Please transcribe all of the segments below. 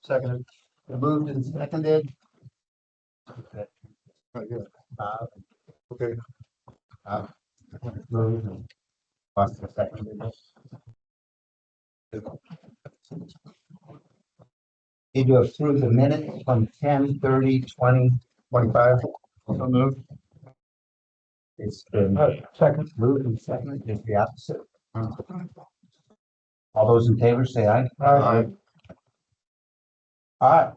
Seconded. Moved and seconded. Okay. Moved and Buster seconded. Need to approve the minutes from 10/30/2025. So moved. It's been Second. moved and seconded, just the opposite. All those in favor say aye. Aye. All right.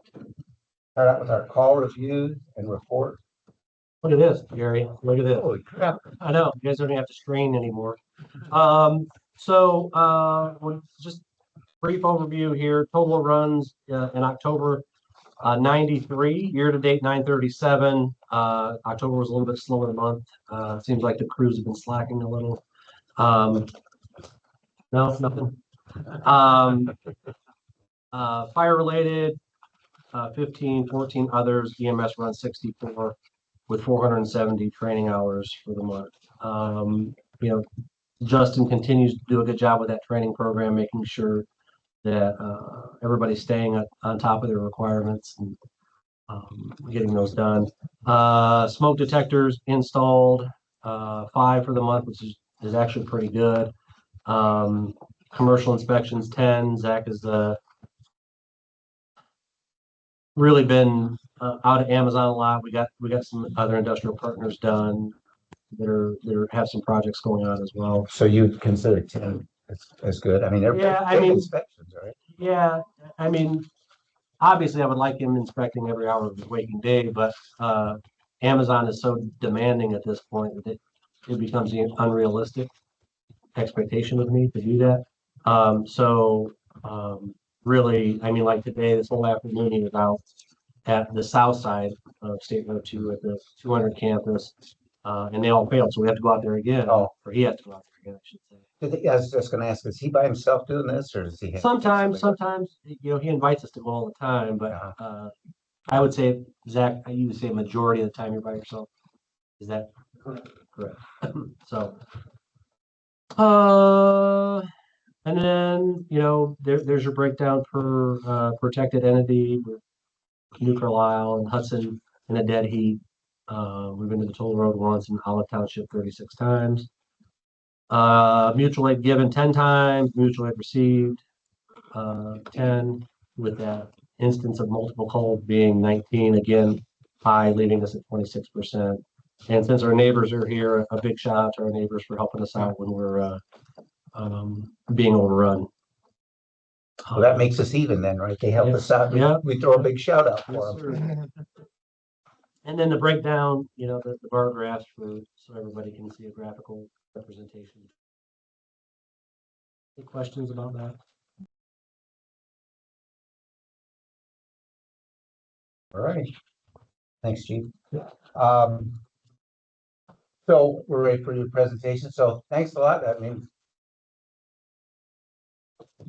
Start out with our call reviews and report. Look at this, Gary. Look at this. Holy crap. I know, you guys don't have to strain anymore. Just brief overview here. Total runs in October, 93, year-to-date 937. October was a little bit slower than a month. Seems like the crews have been slacking a little. No, nothing. Fire-related, 15, 14 others. EMS runs 64 with 470 training hours for the month. Justin continues to do a good job with that training program, making sure that everybody's staying on top of their requirements and getting those done. Smoke detectors installed, 5 for the month, which is actually pretty good. Commercial inspections 10. Zach has really been out at Amazon a lot. We got some other industrial partners done that have some projects going on as well. So you consider 10 as good? I mean, they're Yeah, I big mean- inspections, right? Yeah, I mean, obviously I would like him inspecting every hour of his waking day, but Amazon is so demanding at this point that it becomes an unrealistic expectation of me to do that. Really, I mean, like today, this whole afternoon, he was out at the south side of State Road 2 at the 200 campus, and they all failed, so we have to go out there again. Oh. Or he has to go out there again, I should say. I was just gonna ask, is he by himself doing this or does he have? Sometimes, he invites us to go all the time, but I would say, Zach, you would say a majority of the time you're by yourself. Is that correct? So, and then, there's your breakdown per protected entity with New Carlisle and Hudson in a dead heat. We've been to the Toll Road once and Olive Township 36 times. Mutual aid given 10 times, mutual aid received 10, with that instance of multiple calls being 19, again, high, leaving us at 26%. And since our neighbors are here, a big shout out to our neighbors for helping us out when we're being overrun. Well, that makes us even then, right? They help us out. Yeah. We throw a big shout out Yes, for them. sir. And then the breakdown, the bar graphs so everybody can see a graphical representation. Any questions about that? All right. Thanks, Chief. Yeah. So we're ready for your presentation. So thanks a lot. I mean,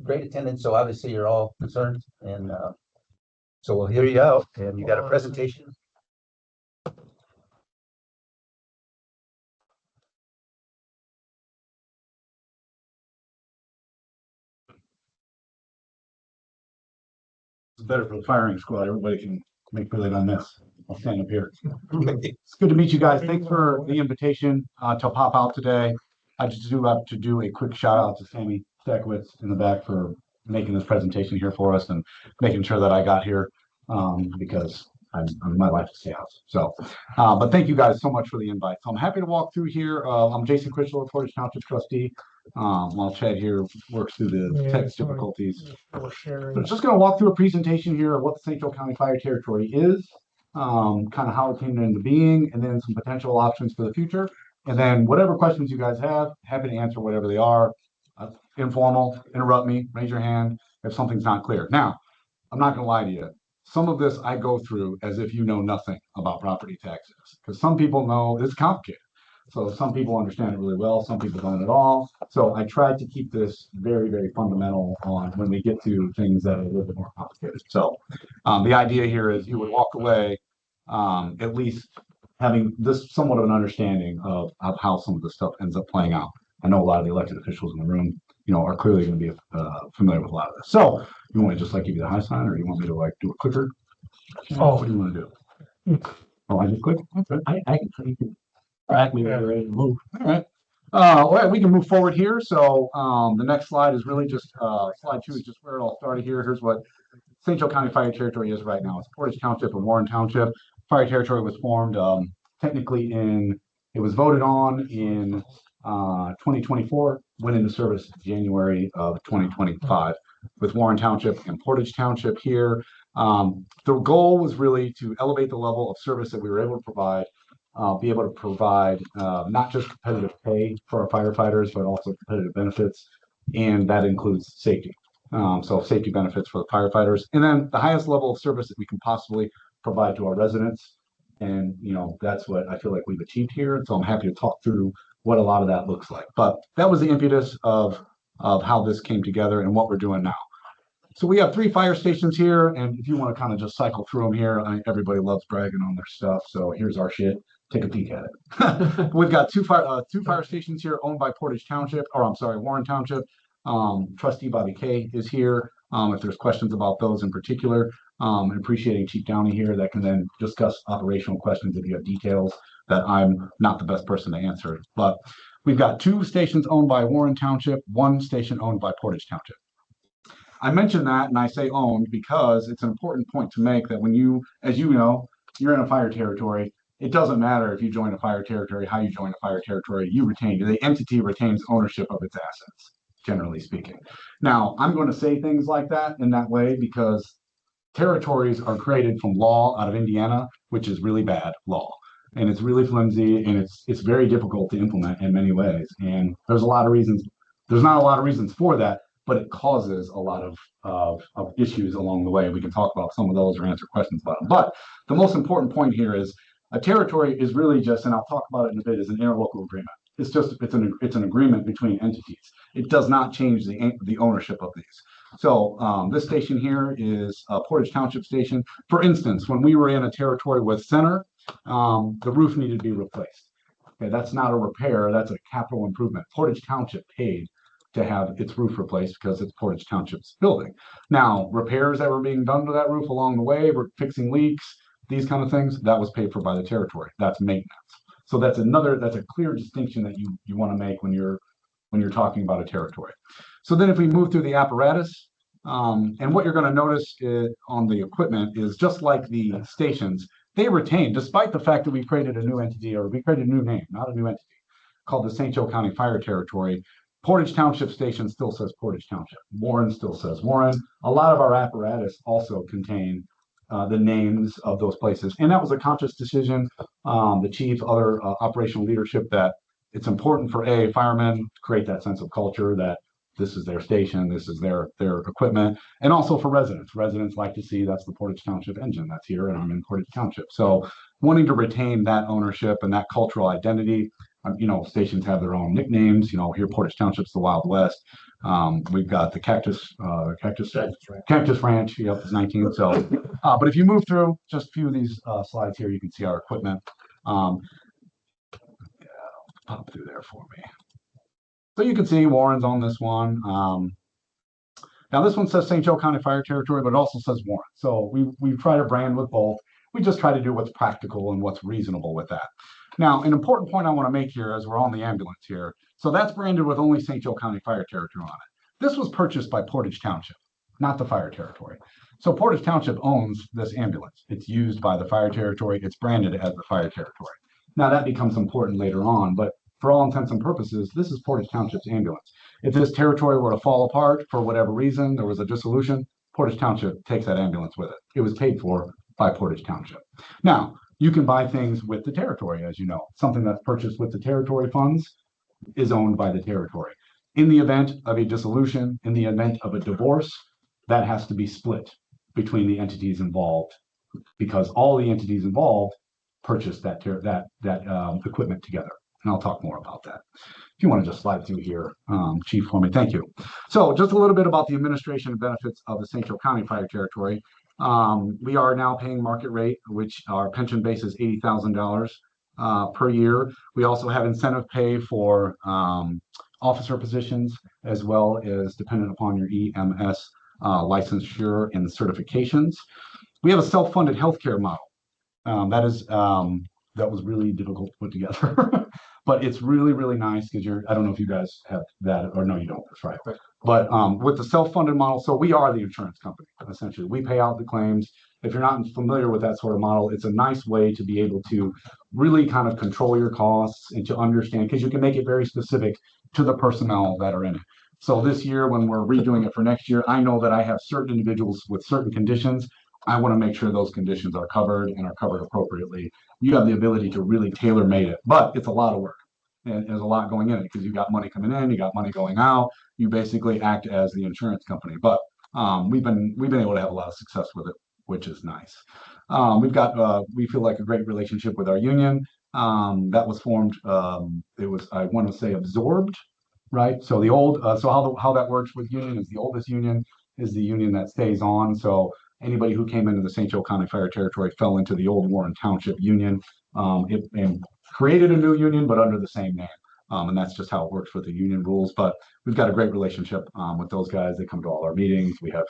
great attendance. So obviously you're all concerned and so we'll hear you out and you got a presentation. It's better for the firing squad. Everybody can make really on this. I'll stand up here. It's good to meet you guys. Thanks for the invitation to pop out today. I just do have to do a quick shout out to Sammy Stekowitz in the back for making this presentation here for us and making sure that I got here because my life is chaos. So, but thank you guys so much for the invite. So I'm happy to walk through here. I'm Jason Critchlow, Portage Township trustee. While Chad here works through the text difficulties. So just going to walk through a presentation here of what the St. Joe County Fire Territory is, kind of how it came into being, and then some potential options for the future. And then whatever questions you guys have, happy to answer whatever they are. Informal, interrupt me, raise your hand if something's not clear. Now, I'm not going to lie to you. Some of this I go through as if you know nothing about property taxes, because some people know it's complicated. So some people understand it really well, some people don't at all. So I tried to keep this very, very fundamental on when we get to things that are a little bit more complicated. So the idea here is you would walk away at least having this somewhat of an understanding of how some of this stuff ends up playing out. I know a lot of the elected officials in the room are clearly going to be familiar with a lot of this. So you want me to just like give you the high sign, or you want me to like do a clicker? Oh. What do you want to do? Oh, I just click? Okay. I can, you can track me when you're ready to move. All right. All right, we can move forward here. So the next slide is really just slide 2 is just where it all started here. Here's what St. Joe County Fire Territory is right now. It's Portage Township and Warren Township. Fire Territory was formed technically it was voted on in 2024, went into service January of 2025 with Warren Township and Portage Township here. The goal was really to elevate the level of service that we were able to provide, be able to provide not just competitive pay for our firefighters, but also competitive benefits, and that includes safety. So safety benefits for the firefighters, and then the highest level of service that we can possibly provide to our residents. And, that's what I feel like we've achieved here. And so I'm happy to talk through what a lot of that looks like. But that was the impetus of how this came together and what we're doing now. So we have 3 fire stations here. And if you want to kind of just cycle through them here, everybody loves bragging on their stuff. So here's our shit. Take a peek at it. We've got two fire stations here owned by Portage Township, or I'm sorry, Warren Township. Trustee Bobby Kay is here. If there's questions about those in particular, and appreciating Chief Downey here that can then discuss operational questions if you have details that I'm not the best person to answer. But we've got 2 stations owned by Warren Township, 1 station owned by Portage Township. I mention that, and I say owned because it's an important point to make that when you, as you know, you're in a fire territory. It doesn't matter if you join a fire territory, how you join a fire territory, the entity retains ownership of its assets, generally speaking. Now, I'm going to say things like that in that way because territories are created from law out of Indiana, which is really bad law. And it's really flimsy, and it's very difficult to implement in many ways. And there's a lot of reasons. There's not a lot of reasons for that, but it causes a lot of issues along the way. We can talk about some of those or answer questions about them. But the most important point here is a territory is really just, and I'll talk about it in a bit, is an interlocal agreement. It's an agreement between entities. It does not change the ownership of these. So this station here is a Portage Township station. For instance, when we were in a territory with Center, the roof needed to be replaced. Okay, that's not a repair, that's a capital improvement. Portage Township paid to have its roof replaced because it's Portage Township's building. Now, repairs that were being done to that roof along the way, we're fixing leaks, these kind of things, that was paid for by the territory. That's maintenance. So that's a clear distinction that you want to make when you're talking about a territory. So then if we move through the apparatus, and what you're going to notice on the equipment is just like the stations, they retain, despite the fact that we created a new entity, or we created a new name, not a new entity, called the St. Joe County Fire Territory. Portage Township Station still says Portage Township. Warren still says Warren. A lot of our apparatus also contain the names of those places. And that was a conscious decision. The chief, other operational leadership, that it's important for firemen to create that sense of culture that this is their station, this is their equipment, and also for residents. Residents like to see that's the Portage Township engine that's here, and I'm in Portage Township. So wanting to retain that ownership and that cultural identity. Stations have their own nicknames. Here Portage Township's the Wild West. We've got the Cactus Ranch. Yep, it's 19. So, but if you move through just a few of these slides here, you can see our equipment. Pop through there for me. So you can see Warren's on this one. Now this one says St. Joe County Fire Territory, but it also says Warren. So we try to brand with both. We just try to do what's practical and what's reasonable with that. Now, an important point I want to make here as we're on the ambulance here. So that's branded with only St. Joe County Fire Territory on it. This was purchased by Portage Township, not the Fire Territory. So Portage Township owns this ambulance. It's used by the Fire Territory. It's branded as the Fire Territory. Now that becomes important later on, but for all intents and purposes, this is Portage Township's ambulance. If this territory were to fall apart for whatever reason, there was a dissolution, Portage Township takes that ambulance with it. It was paid for by Portage Township. Now, you can buy things with the territory, as you know. Something that's purchased with the territory funds is owned by the territory. In the event of a dissolution, in the event of a divorce, that has to be split between the entities involved, because all the entities involved purchased that equipment together. And I'll talk more about that. If you want to just slide through here, Chief, for me, thank you. So just a little bit about the administration and benefits of the St. Joe County Fire Territory. We are now paying market rate, which our pension base is $80,000 per year. We also have incentive pay for officer positions as well as dependent upon your EMS licensure and certifications. We have a self-funded healthcare model. That was really difficult to put together, but it's really, really nice because I don't know if you guys have that, or no, you don't, that's right. Right. But with the self-funded model, so we are the insurance company, essentially. We pay out the claims. If you're not familiar with that sort of model, it's a nice way to be able to really kind of control your costs and to understand, because you can make it very specific to the personnel that are in it. So this year, when we're redoing it for next year, I know that I have certain individuals with certain conditions. I want to make sure those conditions are covered and are covered appropriately. You have the ability to really tailor made it, but it's a lot of work. And there's a lot going in it because you got money coming in, you got money going out. You basically act as the insurance company. But we've been able to have a lot of success with it, which is nice. We feel like a great relationship with our union. That was formed. It was, I want to say, absorbed, right? So the old, how that works with union is the oldest union is the union that stays on. So anybody who came into the St. Joe County Fire Territory fell into the old Warren Township Union. And created a new union, but under the same name. And that's just how it works with the union rules. But we've got a great relationship with those guys. They come to all our meetings. We have,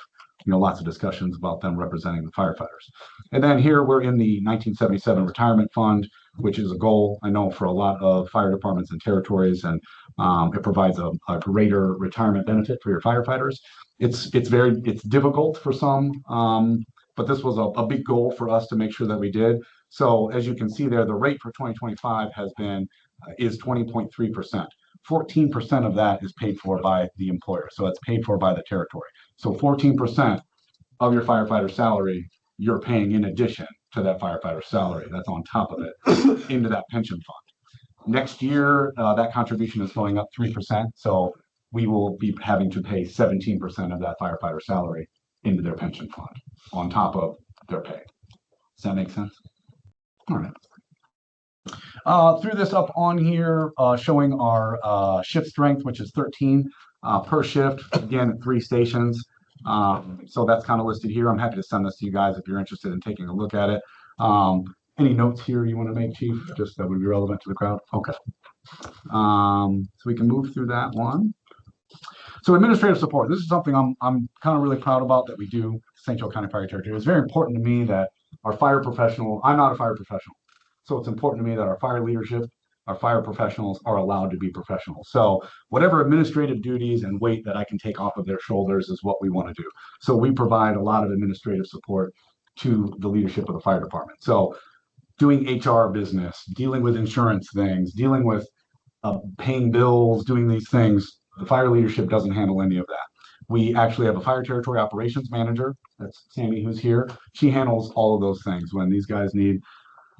lots of discussions about them representing the firefighters. And then here we're in the 1977 retirement fund, which is a goal, I know, for a lot of fire departments and territories. And it provides a greater retirement benefit for your firefighters. It's difficult for some, but this was a big goal for us to make sure that we did. So as you can see there, the rate for 2025 is 20.3%. 14% of that is paid for by the employer. So it's paid for by the territory. So 14% of your firefighter salary, you're paying in addition to that firefighter salary. That's on top of it into that pension fund. Next year, that contribution is going up 3%. So we will be having to pay 17% of that firefighter salary into their pension fund on top of their pay. Does that make sense? All right. Through this up on here, showing our shift strength, which is 13 per shift, again, at 3 stations. So that's kind of listed here. I'm happy to send this to you guys if you're interested in taking a look at it. Any notes here you want to make, Chief, just that would be relevant to the crowd? Okay. So we can move through that one. So administrative support, this is something I'm kind of really proud about that we do, St. Joe County Fire Territory. It's very important to me that our fire professional, I'm not a fire professional, so it's important to me that our fire leadership, our fire professionals are allowed to be professionals. So whatever administrative duties and weight that I can take off of their shoulders is what we want to do. So we provide a lot of administrative support to the leadership of the fire department. So doing HR business, dealing with insurance things, dealing with paying bills, doing these things, the fire leadership doesn't handle any of that. We actually have a fire territory operations manager. That's Sammy, who's here. She handles all of those things. When these guys need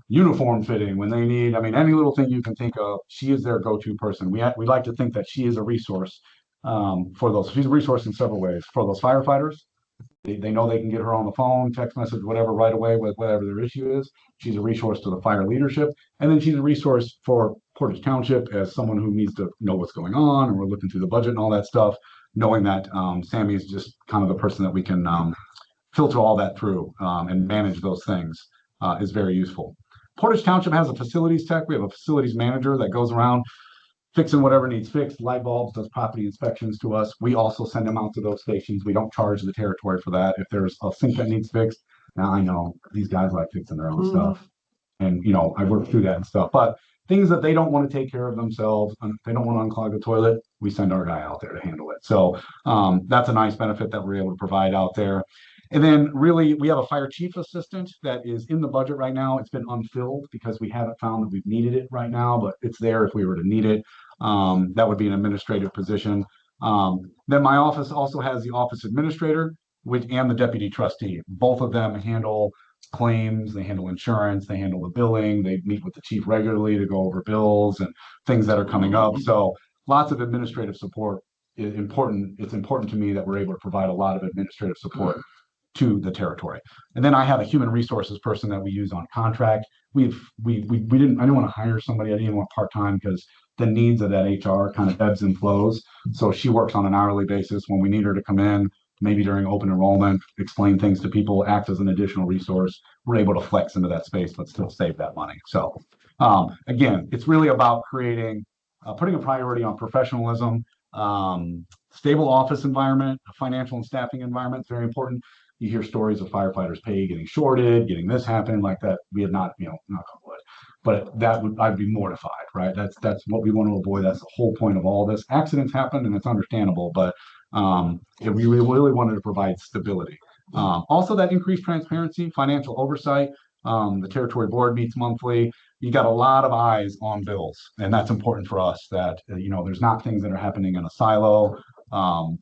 uniform fitting, when they need, any little thing you can think of, she is their go-to person. We like to think that she is a resource for those. She's a resource in several ways. For those firefighters, they know they can get her on the phone, text message, whatever, right away with whatever their issue is. She's a resource to the fire leadership. And then she's a resource for Portage Township as someone who needs to know what's going on, and we're looking through the budget and all that stuff, knowing that Sammy is just kind of the person that we can filter all that through and manage those things is very useful. Portage Township has a facilities tech. We have a facilities manager that goes around fixing whatever needs fixed, light bulbs, does property inspections to us. We also send them out to those stations. We don't charge the territory for that. If there's a sink that needs fixed, now I know these guys like fixing their own stuff. And, I work through that and stuff. But things that they don't want to take care of themselves, and they don't want to unclog the toilet, we send our guy out there to handle it. So that's a nice benefit that we're able to provide out there. And then really, we have a fire chief assistant that is in the budget right now. It's been unfilled because we haven't found that we've needed it right now, but it's there if we were to need it. That would be an administrative position. Then my office also has the office administrator and the deputy trustee. Both of them handle claims, they handle insurance, they handle the billing, they meet with the chief regularly to go over bills and things that are coming up. So lots of administrative support is important. It's important to me that we're able to provide a lot of administrative support to the territory. And then I have a human resources person that we use on contract. I didn't want to hire somebody. I didn't want part-time because the needs of that HR kind of ebbs and flows. So she works on an hourly basis when we need her to come in, maybe during open enrollment, explain things to people, act as an additional resource. We're able to flex into that space, but still save that money. So again, it's really about putting a priority on professionalism, stable office environment, a financial and staffing environment is very important. You hear stories of firefighters' pay getting shorted, getting this happening like that. We had not, knock on wood, but I'd be mortified, right? That's what we want to avoid. That's the whole point of all this. Accidents happen and it's understandable, but we really wanted to provide stability. Also that increased transparency, financial oversight. The territory board meets monthly. You got a lot of eyes on bills, and that's important for us that, there's not things that are happening in a silo.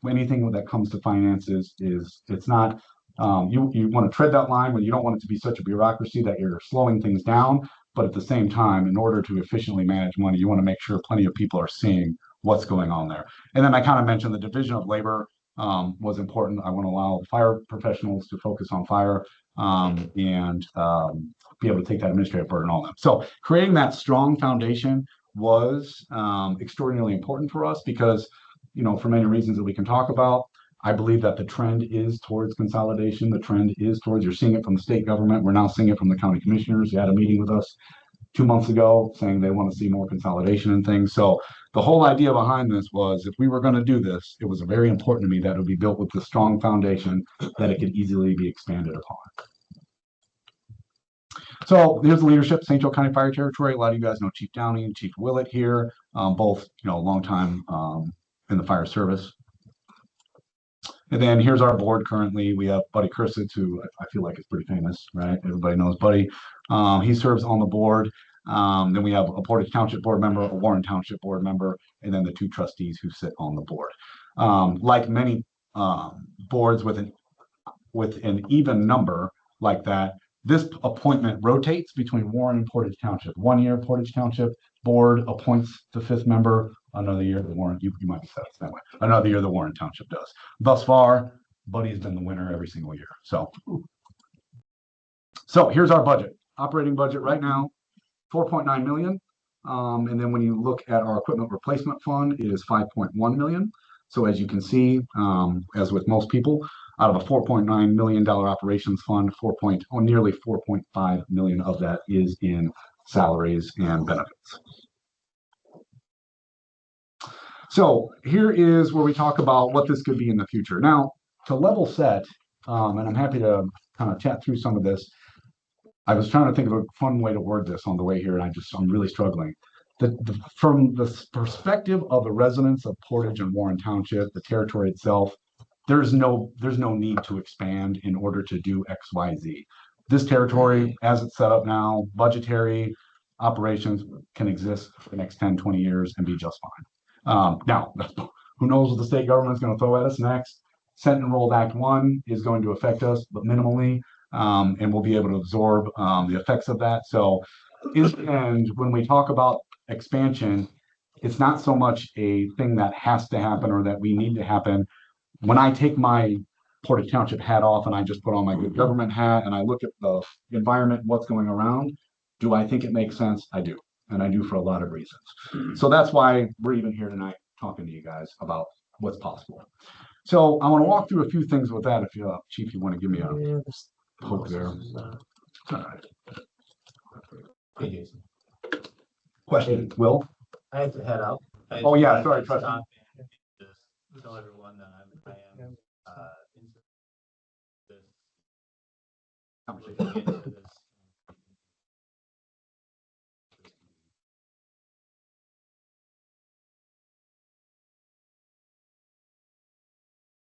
Anything that comes to finances it's not, you want to tread that line where you don't want it to be such a bureaucracy that you're slowing things down. But at the same time, in order to efficiently manage money, you want to make sure plenty of people are seeing what's going on there. And then I kind of mentioned the division of labor was important. I want to allow fire professionals to focus on fire and be able to take that administrative burden on them. So creating that strong foundation was extraordinarily important for us because, for many reasons that we can talk about, I believe that the trend is towards consolidation. The trend is towards, you're seeing it from the state government. We're now seeing it from the county commissioners. They had a meeting with us 2 months ago saying they want to see more consolidation and things. So the whole idea behind this was if we were going to do this, it was very important to me that it would be built with the strong foundation that it could easily be expanded upon. So here's the leadership, St. Joe County Fire Territory. A lot of you guys know Chief Downey and Chief Willett here, both, long time in the fire service. And then here's our board currently. We have Buddy Kursitz, who I feel like is pretty famous, right? Everybody knows Buddy. He serves on the board. Then we have a Portage Township board member, a Warren Township board member, and then the 2 trustees who sit on the board. Like many boards with an even number like that, this appointment rotates between Warren and Portage Township. 1 year, Portage Township board appoints the 5th member. Another year, the Warren, you might be set up that way. Another year, the Warren Township does. Thus far, Buddy's been the winner every single year. So here's our budget. Operating budget right now, $4.9 million. And then when you look at our equipment replacement fund, it is $5.1 million. So as you can see, as with most people, out of a $4.9 million operations fund, nearly $4.5 million of that is in salaries and benefits. So here is where we talk about what this could be in the future. Now, to level set, and I'm happy to kind of chat through some of this. I was trying to think of a fun way to word this on the way here, and I'm really struggling. From the perspective of the residents of Portage and Warren Township, the territory itself, there's no need to expand in order to do X, Y, Z. This territory, as it's set up now, budgetary operations can exist for the next 10, 20 years and be just fine. Now, who knows what the state government is going to throw at us next? Senate Enrolled Act 1 is going to affect us, but minimally, and we'll be able to absorb the effects of that. So in the end, when we talk about expansion, it's not so much a thing that has to happen or that we need to happen. When I take my Portage Township hat off and I just put on my good government hat and I look at the environment, what's going around, do I think it makes sense? I do. And I do for a lot of reasons. So that's why we're even here tonight talking to you guys about what's possible. So I want to walk through a few things with that. If you, Chief, you want to give me a poke there. All right. Hey, Jason. Question, Will? I have to head out. Oh, yeah, sorry, trustee. Just tell everyone that I am into this conversation. Into this.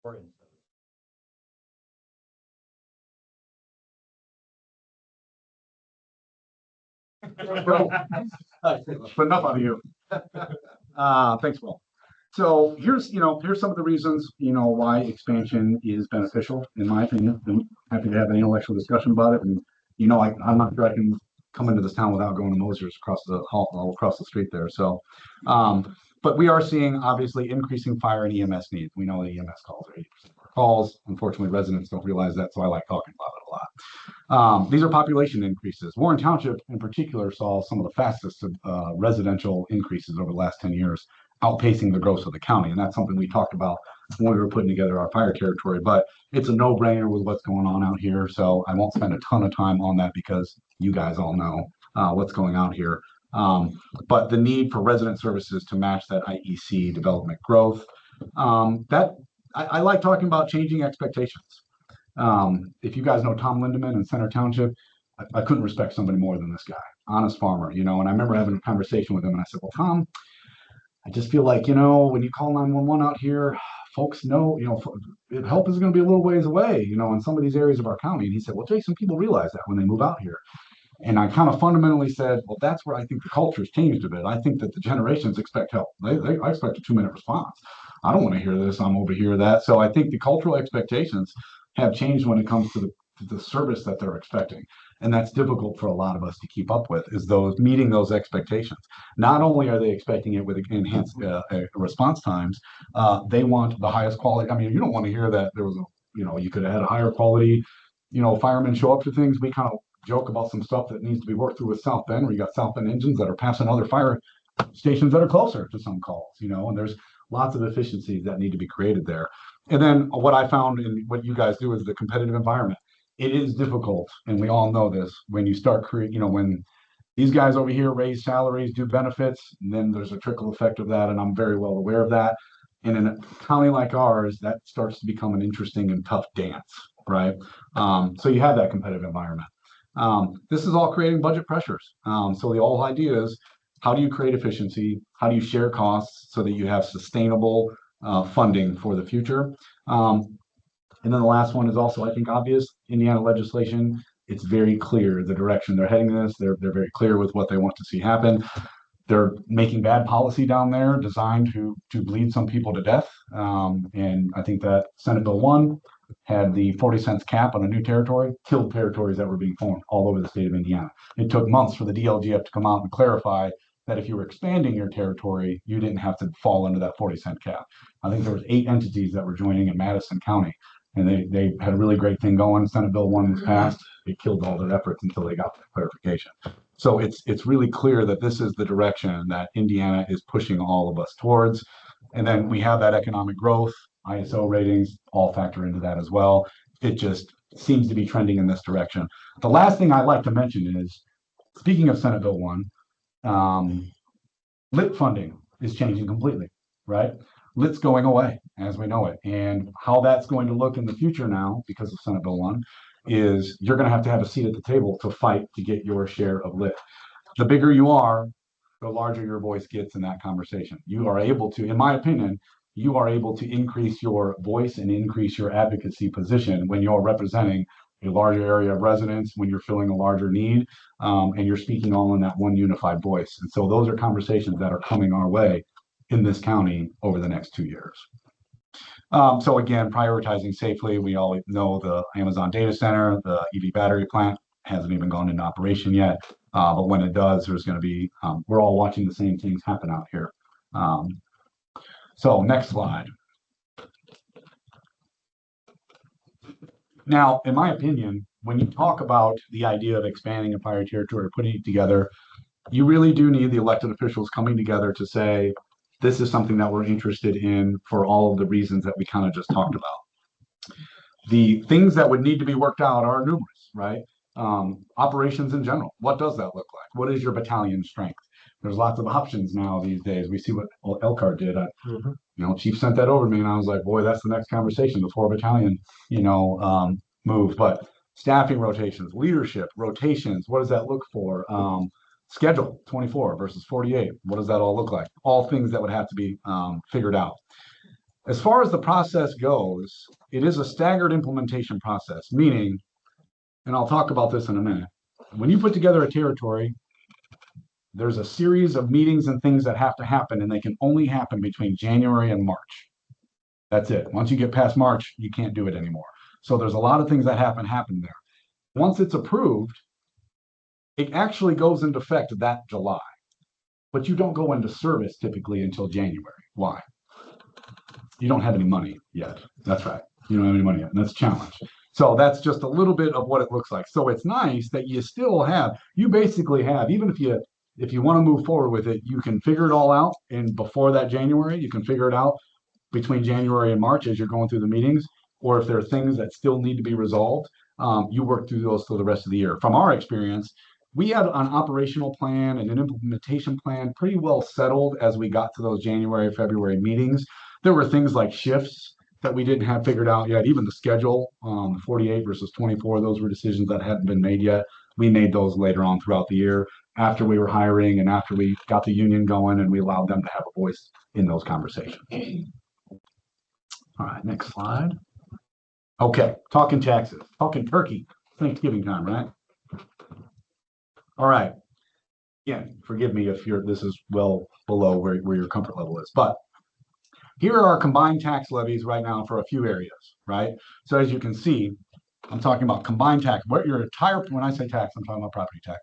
Important. But enough out of you. Thanks, Will. So here's some of the reasons, why expansion is beneficial, in my opinion. I'm happy to have an intellectual discussion about it. And, I'm not sure I can come into this town without going to Moser's across the hall, all across the street there. So, but we are seeing obviously increasing fire and EMS needs. We know that EMS calls are 80% of our calls. Unfortunately, residents don't realize that, so I like talking about it a lot. These are population increases. Warren Township in particular saw some of the fastest residential increases over the last 10 years, outpacing the growth of the county. And that's something we talked about when we were putting together our fire territory, but it's a no-brainer with what's going on out here. So I won't spend a ton of time on that because you guys all know what's going on here. But the need for resident services to match that IEC development growth. I like talking about changing expectations. If you guys know Tom Lindeman in Center Township, I couldn't respect somebody more than this guy, honest farmer, you know, and I remember having a conversation with him and I said, well, Tom, I just feel like, you know, when you call 911 out here, folks know, you know, help is going to be a little ways away, you know, in some of these areas of our county. And he said, well, Jason, people realize that when they move out here. And I kind of fundamentally said, well, that's where I think the culture's changed a bit. I think that the generations expect help. I expect a 2-minute response. I don't want to hear this. I'm over here that. So I think the cultural expectations have changed when it comes to the service that they're expecting. And that's difficult for a lot of us to keep up with, is those meeting those expectations. Not only are they expecting it with enhanced response times, they want the highest quality. I mean, you don't want to hear that there was you know, you could have had a higher quality, you know, firemen show up to things. We kind of joke about some stuff that needs to be worked through with South Bend, where you got South Bend engines that are passing other fire stations that are closer to some calls, you know, and there's lots of efficiencies that need to be created there. And then what I found in what you guys do is the competitive environment. It is difficult, and we all know this, when you start creating, you know, when these guys over here raise salaries, do benefits, and then there's a trickle effect of that, and I'm very well aware of that. And in a county like ours, that starts to become an interesting and tough dance, right? So you have that competitive environment. This is all creating budget pressures. So the whole idea is, how do you create efficiency? How do you share costs so that you have sustainable funding for the future? And then the last one is also, I think, obvious. Indiana legislation, it's very clear the direction they're heading in this. They're very clear with what they want to see happen. They're making bad policy down there designed to bleed some people to death. And I think that Senate Bill 1 had the 40 cents cap on a new territory, killed territories that were being formed all over the state of Indiana. It took months for the DLGF to come out and clarify that if you were expanding your territory, you didn't have to fall under that 40-cent cap. I think there was 8 entities that were joining in Madison County, and they had a really great thing going. Senate Bill 1 was passed. It killed all their efforts until they got that clarification. So it's really clear that this is the direction that Indiana is pushing all of us towards. And then we have that economic growth, ISO ratings all factor into that as well. It just seems to be trending in this direction. The last thing I'd like to mention is, speaking of Senate Bill 1, LIT funding is changing completely, right? LIT's going away as we know it. And how that's going to look in the future now, because of Senate Bill 1, is you're going to have a seat at the table to fight to get your share of LIT. The bigger you are, the larger your voice gets in that conversation. You are able to, in my opinion, you are able to increase your voice and increase your advocacy position when you're representing a larger area of residents, when you're filling a larger need, and you're speaking all in that one unified voice. And so those are conversations that are coming our way in this county over the next 2 years. So again, prioritizing safely. We all know the Amazon data center, the EV battery plant hasn't even gone into operation yet. But when it does, there's going to be, we're all watching the same things happen out here. So next slide. Now, in my opinion, when you talk about the idea of expanding a fire territory, putting it together, you really do need the elected officials coming together to say, this is something that we're interested in for all of the reasons that we kind of just talked about. The things that would need to be worked out are numerous, right? Operations in general, what does that look like? What is your battalion strength? There's lots of options now these days. We see what Elkhart did. You know, Chief sent that over to me, and I was like, boy, that's the next conversation, the 4 battalion, you know, move. But staffing rotations, leadership rotations, what does that look for? Schedule 24 versus 48. What does that all look like? All things that would have to be figured out. As far as the process goes, it is a staggered implementation process, meaning, and I'll talk about this in a minute, when you put together a territory, there's a series of meetings and things that have to happen, and they can only happen between January and March. That's it. Once you get past March, you can't do it anymore. So there's a lot of things that happen there. Once it's approved, it actually goes into effect that July, but you don't go into service typically until January. Why? You don't have any money yet. That's right. You don't have any money yet, and that's a challenge. So that's just a little bit of what it looks like. So it's nice that you still have, you basically have, even if you want to move forward with it, you can figure it all out. And before that January, you can figure it out between January and March as you're going through the meetings. Or if there are things that still need to be resolved, you work through those for the rest of the year. From our experience, we had an operational plan and an implementation plan pretty well settled as we got to those January, February meetings. There were things like shifts that we didn't have figured out yet, even the schedule, 48 versus 24, those were decisions that hadn't been made yet. We made those later on throughout the year after we were hiring and after we got the union going and we allowed them to have a voice in those conversations. All right, next slide. Okay, talking taxes, talking turkey, Thanksgiving time, right? All right. Again, forgive me if this is well below where your comfort level is, but here are our combined tax levies right now for a few areas, right? So as you can see, I'm talking about combined tax. What your entire, when I say tax, I'm talking about property tax.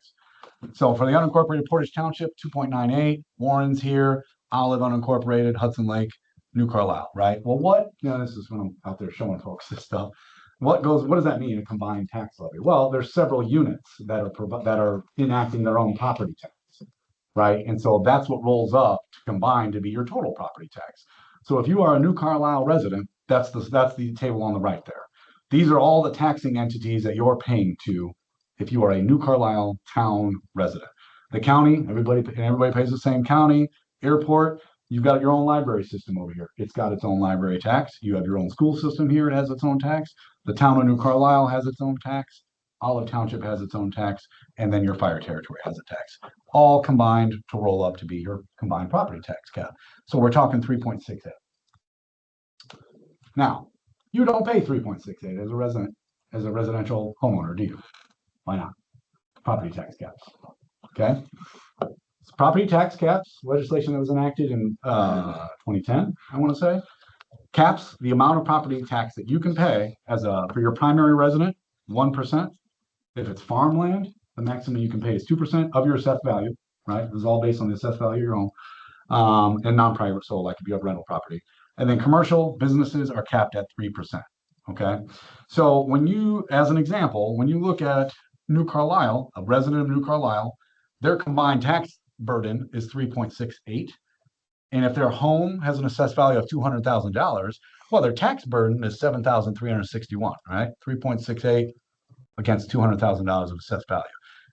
So for the unincorporated Portage Township, 2.98, Warren's here, Olive unincorporated, Hudson Lake, New Carlisle, right? Well, this is when I'm out there showing folks this stuff. What does that mean, a combined tax levy? Well, there's several units that are enacting their own property tax, right? And so that's what rolls up to combine to be your total property tax. So if you are a New Carlisle resident, that's the table on the right there. These are all the taxing entities that you're paying to if you are a New Carlisle town resident. The county, everybody pays the same county. Airport, you've got your own library system over here. It's got its own library tax. You have your own school system here. It has its own tax. The town of New Carlisle has its own tax. Olive Township has its own tax. And then your fire territory has a tax. All combined to roll up to be your combined property tax cap. So we're talking 3.68. Now, you don't pay 3.68 as a residential homeowner, do you? Why not? Property tax caps. Okay. Property tax caps legislation that was enacted in 2010, I want to say, caps the amount of property tax that you can pay for your primary resident, 1%. If it's farmland, the maximum you can pay is 2% of your assessed value, right? This is all based on the assessed value of your home, and non-private, so like if you have rental property. And then commercial businesses are capped at 3%. Okay. So as an example, when you look at New Carlisle, a resident of New Carlisle, their combined tax burden is 3.68. And if their home has an assessed value of $200,000, well, their tax burden is $7,361, right? 3.68 against $200,000 of assessed value.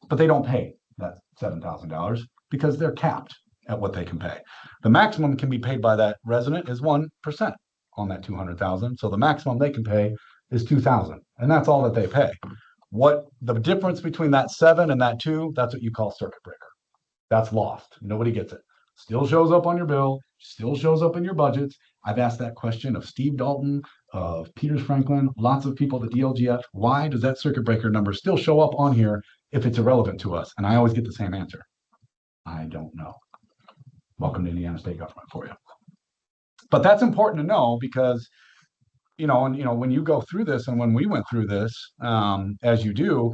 But they don't pay that $7,000 because they're capped at what they can pay. The maximum can be paid by that resident is 1% on that 200,000. So the maximum they can pay is 2,000, and that's all that they pay. What the difference between that 7 and that 2, that's what you call circuit breaker. That's lost. Nobody gets it. Still shows up on your bill, still shows up in your budgets. I've asked that question of Steve Dalton, of Peters Franklin, lots of people at the DLGF. Why does that circuit breaker number still show up on here if it's irrelevant to us? And I always get the same answer. I don't know. Welcome to Indiana State Government for you. But that's important to know because, when you go through this and when we went through this, as you do,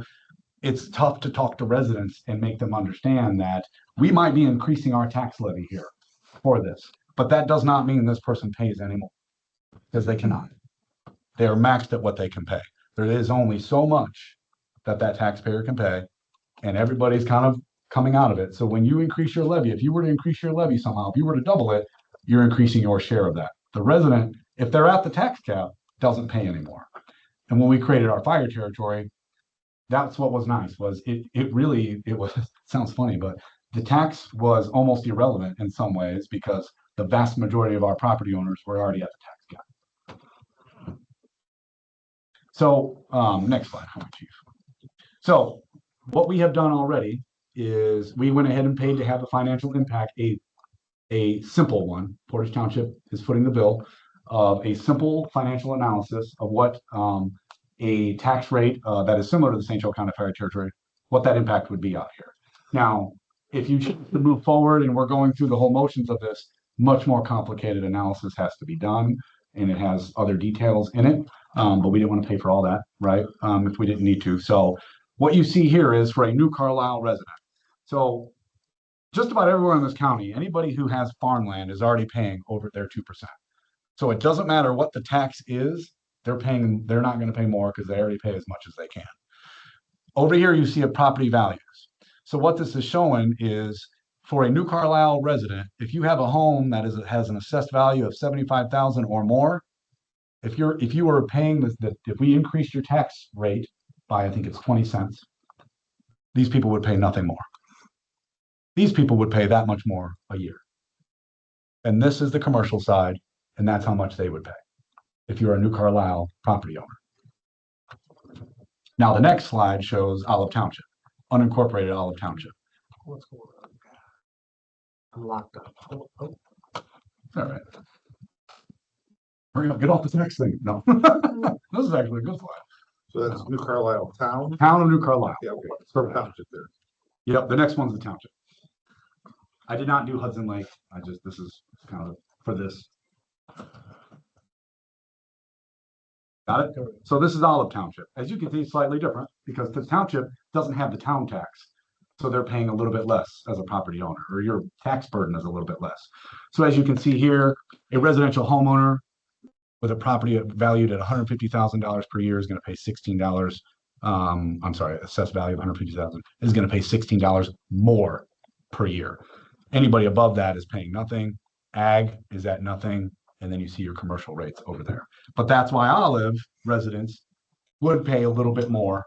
it's tough to talk to residents and make them understand that we might be increasing our tax levy here for this, but that does not mean this person pays anymore because they cannot. They are maxed at what they can pay. There is only so much that taxpayer can pay, and everybody's kind of coming out of it. So when you increase your levy, if you were to increase your levy somehow, if you were to double it, you're increasing your share of that. The resident, if they're at the tax cap, doesn't pay anymore. And when we created our fire territory, that's what was nice, was it was, sounds funny, but the tax was almost irrelevant in some ways because the vast majority of our property owners were already at the tax cap. So next slide, Chief. So what we have done already is we went ahead and paid to have the financial impact, a simple one. Portage Township is footing the bill of a simple financial analysis of what a tax rate that is similar to the St. Joe County Fire Territory, what that impact would be out here. Now, if you choose to move forward and we're going through the whole motions of this, much more complicated analysis has to be done, and it has other details in it, but we didn't want to pay for all that, right, if we didn't need to. So what you see here is for a New Carlisle resident. So just about everywhere in this county, anybody who has farmland is already paying over their 2%. So it doesn't matter what the tax is, they're not going to pay more because they already pay as much as they can. Over here, you see a property values. So what this is showing is for a New Carlisle resident, if you have a home that has an assessed value of $75,000 or more, if you were paying if we increased your tax rate by, I think it's 20 cents, these people would pay nothing more. These people would pay that much more a year. And this is the commercial side, And that's how much they would pay if you're a New Carlisle property owner. Now, the next slide shows Olive Township, unincorporated Olive Township. What's going on? I'm locked up. Oh, All right. Hurry up, get off this next thing. No. This is actually a good slide. So that's New Carlisle Town? Town of New Carlisle. Yeah, okay, sort of township there. Yep, the next one's the township. I did not do Hudson Lake. This is kind of for this. Got it? So this is Olive Township. As you can see, slightly different because the township doesn't have the town tax. So they're paying a little bit less as a property owner, or your tax burden is a little bit less. So as you can see here, a residential homeowner with a property valued at $150,000 per year is going to pay $16. I'm sorry, assessed value of $150,000 is going to pay $16 more per year. Anybody above that is paying nothing. Ag is at nothing. And then you see your commercial rates over there. But that's why Olive residents would pay a little bit more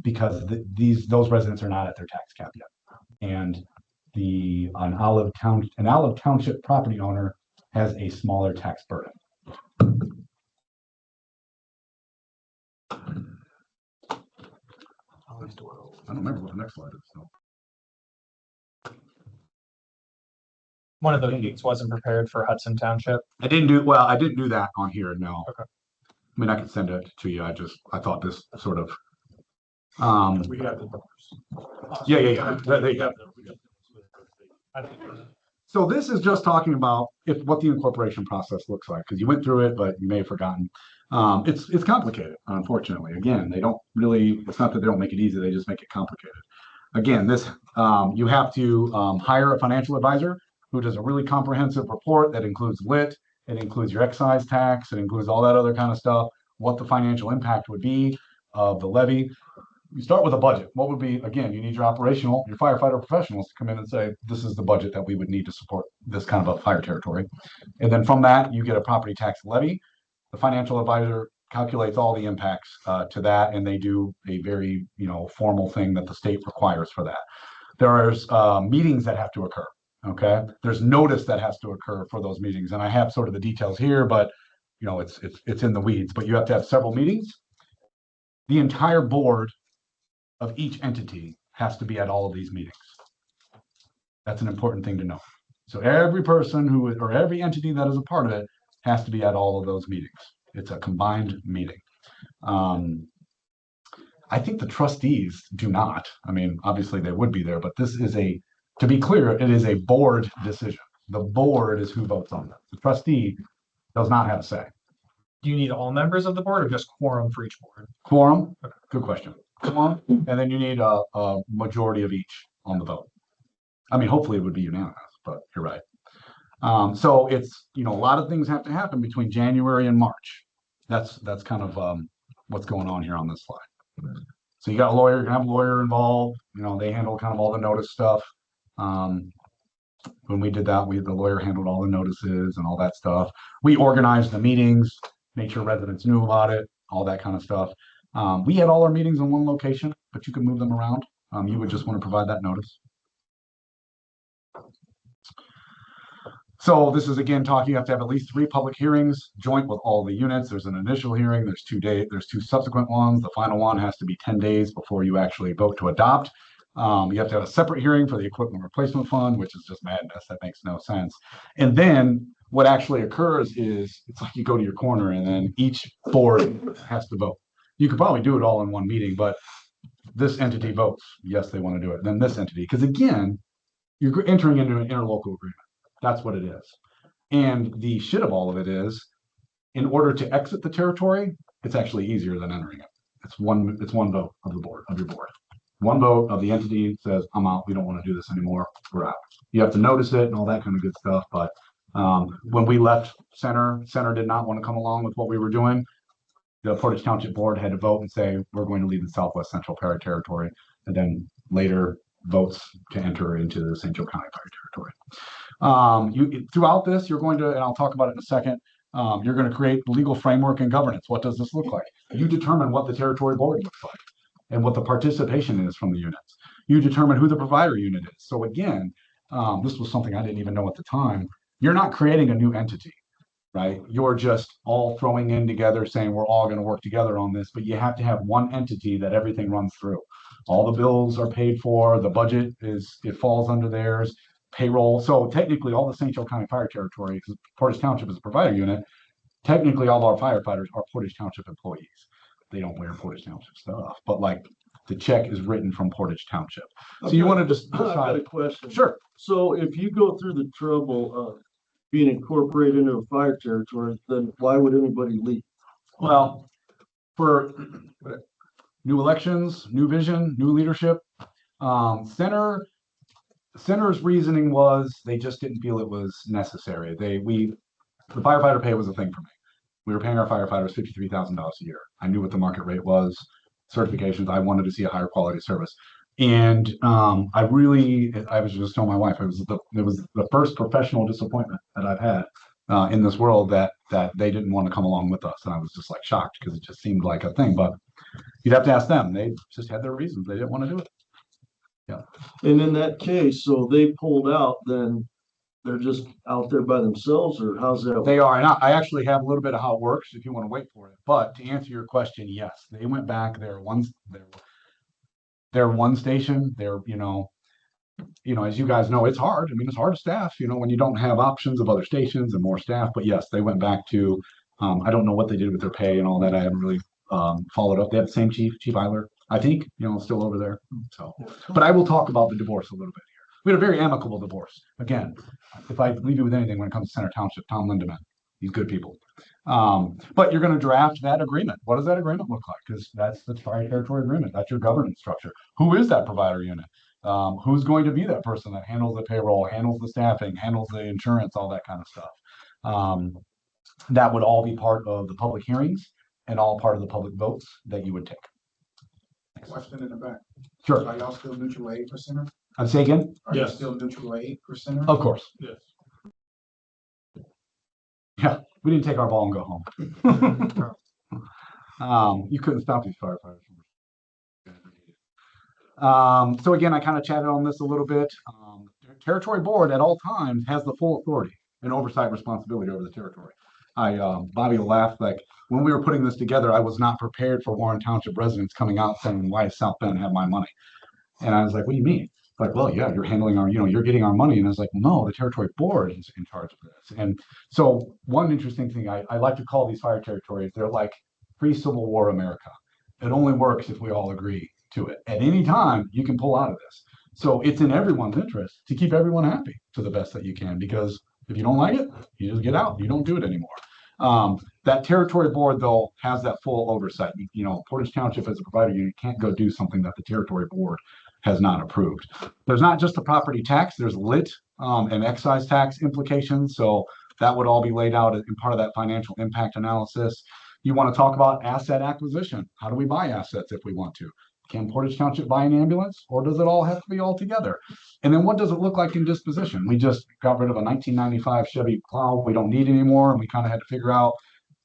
because those residents are not at their tax cap yet. And an Olive Township property owner has a smaller tax burden. I don't remember what the next slide is. So. One of those sheets wasn't prepared for Hudson Township. I didn't do that on here. No. Okay. I mean, I could send it to you. I thought this sort of. We got the numbers. Yeah. There you go. So this is just talking about what the incorporation process looks like, because you went through it, but you may have forgotten. It's complicated, unfortunately. Again, it's not that they don't make it easy, they just make it complicated. Again, you have to hire a financial advisor who does a really comprehensive report that includes LIT, it includes your excise tax, it includes all that other kind of stuff, what the financial impact would be of the levy. You start with a budget. What would be, again, you need your firefighter professionals to come in and say, this is the budget that we would need to support this kind of a fire territory. And then from that, you get a property tax levy. The financial advisor calculates all the impacts to that, and they do a very, formal thing that the state requires for that. There's meetings that have to occur. Okay. There's notice that has to occur for those meetings. And I have sort of the details here, but it's in the weeds, but you have to have several meetings. The entire board of each entity has to be at all of these meetings. That's an important thing to know. So every person or every entity that is a part of it has to be at all of those meetings. It's a combined meeting. I think the trustees do not. I mean, obviously they would be there, but to be clear, it is a board decision. The board is who votes on that. The trustee does not have a say. Do you need all members of the board or just quorum for each board? Quorum, good question. Quorum, and then you need a majority of each on the vote. I mean, hopefully it would be unanimous, but you're right. So it's, a lot of things have to happen between January and March. That's kind of what's going on here on this slide. So you got a lawyer, you're gonna have a lawyer involved, they handle kind of all the notice stuff. When we did that, the lawyer handled all the notices and all that stuff. We organized the meetings, made sure residents knew about it, all that kind of stuff. We had all our meetings in one location, but you could move them around. You would just want to provide that notice. So this is again talking, you have to have at least 3 public hearings joint with all the units. There's an initial hearing, there's 2 subsequent ones. The final one has to be 10 days before you actually vote to adopt. You have to have a separate hearing for the equipment replacement fund, which is just madness. That makes no sense. And then what actually occurs is it's like you go to your corner and then each board has to vote. You could probably do it all in one meeting, but this entity votes, yes, they want to do it. And then this entity, because again, you're entering into an interlocal agreement. That's what it is. And the shit of all of it is, in order to exit the territory, it's actually easier than entering it. It's one vote of your board. One vote of the entity says, I'm out, we don't want to do this anymore, we're out. You have to notice it and all that kind of good stuff. But when we left Center did not want to come along with what we were doing. The Portage Township Board had to vote and say, we're going to leave the Southwest Central Fire Territory, and then later votes to enter into the St. Joe County Fire Territory. Throughout this, you're going to, and I'll talk about it in a second, you're going to create legal framework and governance. What does this look like? You determine what the territory board looks like and what the participation is from the units. You determine who the provider unit is. So again, this was something I didn't even know at the time. You're not creating a new entity. right? You're just all throwing in together saying we're all going to work together on this, but you have to have one entity that everything runs through. All the bills are paid for, the budget it falls under theirs, payroll. So technically all the St. Joe County Fire Territory, because Portage Township is a provider unit, technically all our firefighters are Portage Township employees. They don't wear Portage Township stuff, but like the check is written from Portage Township. So you want to just I've got a decide, question. sure, So if you go through the trouble of being incorporated into a fire territory, then why would anybody leave? well, for new elections, new vision, new leadership, Center's reasoning was they just didn't feel it was necessary. The firefighter pay was a thing for me. We were paying our firefighters $53,000 a year. I knew what the market rate was, certifications. I wanted to see a higher quality service. And I was just telling my wife, it was the first professional disappointment that I've had in this world that they didn't want to come along with us. And I was just like shocked because it just seemed like a thing. But you'd have to ask them. They just had their reasons. They didn't want to do it. And in that case, so they pulled out, then they're just out there by themselves, or how's that? They are, and I actually have a little bit of how it works if you want to wait for it. But to answer your question, yes, they went back. They're one station. They're, as you guys know, it's hard. I mean, it's hard to staff, when you don't have options of other stations and more staff. But yes, they went back to, I don't know what they did with their pay and all that. I haven't really followed up. They have the same chief Eiler, I think, still over there. So, but I will talk about the divorce a little bit here. We had a very amicable divorce. Again, if I leave you with anything when it comes to Center Township, Tom Lindemann, he's good people. But you're going to draft that agreement. What does that agreement look like? Because that's the fire territory agreement. That's your governance structure. Who is that provider unit? Who's going to be that person that handles the payroll, handles the staffing, handles the insurance, all that kind of stuff. That would all be part of the public hearings and all part of the public votes that you would take. Question in the back. Sure. Are y'all still mutual aid for center? I'd say again? Are you Yes. still mutual aid for center? Of course. Yes. Yeah, we didn't take our ball and go home. You couldn't stop these firefighters. So again, I kind of chatted on this a little bit. Territory board at all times has the full authority and oversight responsibility over the territory. Bobby will laugh, like when we were putting this together, I was not prepared for Warren Township residents coming out saying, why does South Bend have my money? And I was like, what do you mean? Like, well, yeah, you're handling our, you're getting our money. And I was like, well, no, the territory board is in charge of this. And so one interesting thing, I like to call these fire territories, they're like pre-Civil War America. It only works if we all agree to it. At any time, you can pull out of this. So it's in everyone's interest to keep everyone happy to the best that you can, because if you don't like it, you just get out. You don't do it anymore. That territory board, though, has that full oversight. Portage Township as a provider unit can't go do something that the territory board has not approved. There's not just the property tax, there's lit and excise tax implications. So that would all be laid out in part of that financial impact analysis. You want to talk about asset acquisition. How do we buy assets if we want to? Can Portage Township buy an ambulance, or does it all have to be all together? And then what does it look like in disposition? We just got rid of a 1995 Chevy plow we don't need anymore, and we kind of had to figure out,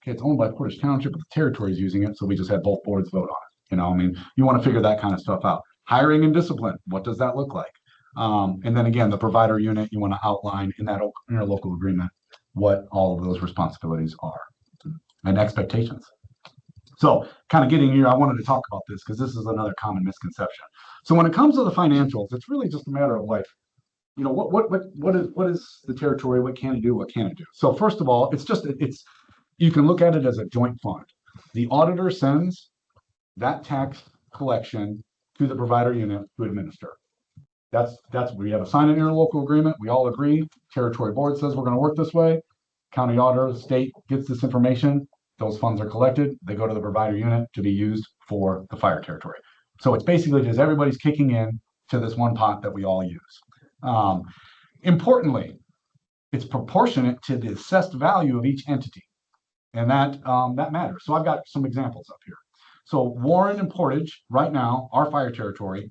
okay, it's owned by Portage Township, but the territory is using it, so we just had both boards vote on it. You want to figure that kind of stuff out. Hiring and discipline, what does that look like? And then again, the provider unit, you want to outline in that interlocal agreement what all of those responsibilities are and expectations. So kind of getting here, I wanted to talk about this because this is another common misconception. So when it comes to the financials, it's really just a matter of like, what is the territory? What can it do? What can it do? So first of all, you can look at it as a joint fund. The auditor sends that tax collection to the provider unit to administer. That's we have a signed interlocal agreement. We all agree. Territory board says we're going to work this way. County auditor, state gets this information. Those funds are collected. They go to the provider unit to be used for the fire territory. So it's basically just everybody's kicking in to this one pot that we all use. Importantly, it's proportionate to the assessed value of each entity. And that matters. So I've got some examples up here. So Warren and Portage, right now, our fire territory,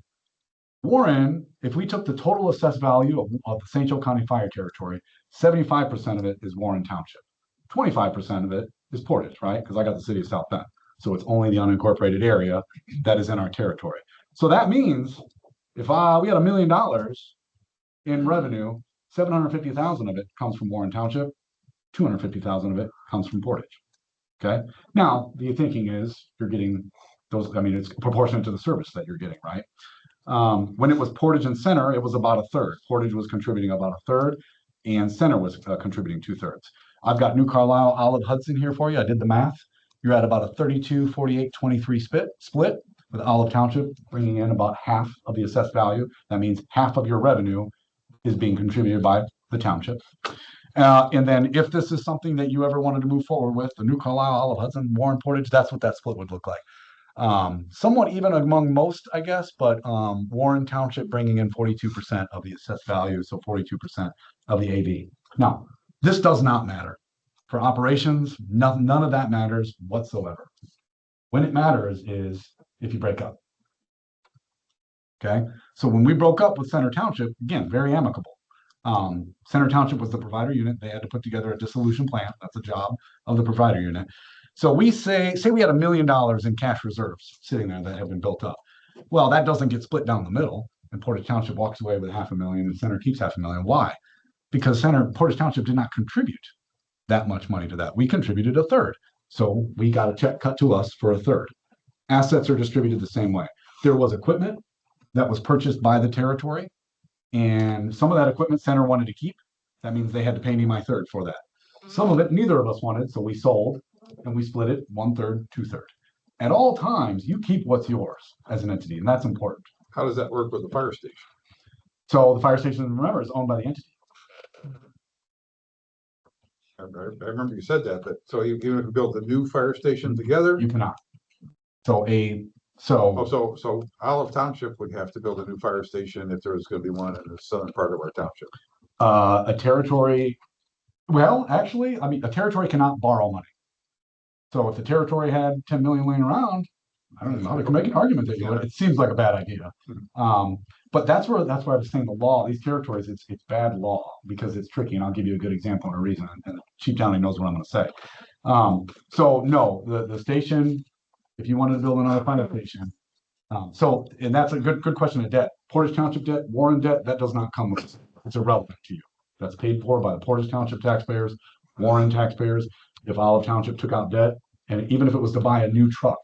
Warren, if we took the total assessed value of the St. Joe County Fire Territory, 75% of it is Warren Township. 25% of it is Portage, right? Because I got the city of South Bend. So it's only the unincorporated area that is in our territory. So that means if we had $1 million in revenue, 750,000 of it comes from Warren Township, 250,000 of it comes from Portage. Okay, now the thinking is you're getting those, I mean, it's proportionate to the service that you're getting, right? When it was Portage and Center, it was about a third. Portage was contributing about a third, and Center was contributing 2/3. I've got New Carlisle, Olive, Hudson here for you. I did the math. You're at about a 32, 48, 23 split with Olive Township bringing in about half of the assessed value. That means half of your revenue is being contributed by the township. And then if this is something that you ever wanted to move forward with, the New Carlisle, Olive, Hudson, Warren, Portage, that's what that split would look like. Somewhat even among most, I guess, but Warren Township bringing in 42% of the assessed value, so 42% of the AV. Now, this does not matter. For operations, none of that matters whatsoever. When it matters is if you break up. Okay, so when we broke up with Center Township, again, very amicable. Center Township was the provider unit. They had to put together a dissolution plan. That's a job of the provider unit. So we say we had $1 million in cash reserves sitting there that have been built up. Well, that doesn't get split down the middle, and Portage Township walks away with $500,000 and Center keeps $500,000. Why? Because Portage Township did not contribute that much money to that. We contributed a third. So we got a check cut to us for a third. Assets are distributed the same way. There was equipment that was purchased by the territory, and some of that equipment Center wanted to keep. That means they had to pay me my third for that. Some of it neither of us wanted, so we sold and we split it 1/3, 2/3. At all times, you keep what's yours as an entity, and that's important. How does that work with the fire station? So the fire station, remember, is owned by the entity. I remember you said that, but so even if you build a new fire station together? You cannot. So So Olive Township would have to build a new fire station if there was gonna be one in the southern part of our township. a territory, well, actually, I mean, a territory cannot borrow money. So if the territory had 10 million laying around, I don't know, they can make an argument that you would. It seems like a bad idea. But that's why I was saying the law, these territories, it's bad law because it's tricky. And I'll give you a good example and a reason. And Chief Downey knows what I'm going to say. So no, the station, if you wanted to build another fire station, and that's a good question of debt. Portage Township debt, Warren debt, that does not come with it. It's irrelevant to you. That's paid for by the Portage Township taxpayers, Warren taxpayers. If Olive Township took out debt, and even if it was to buy a new truck,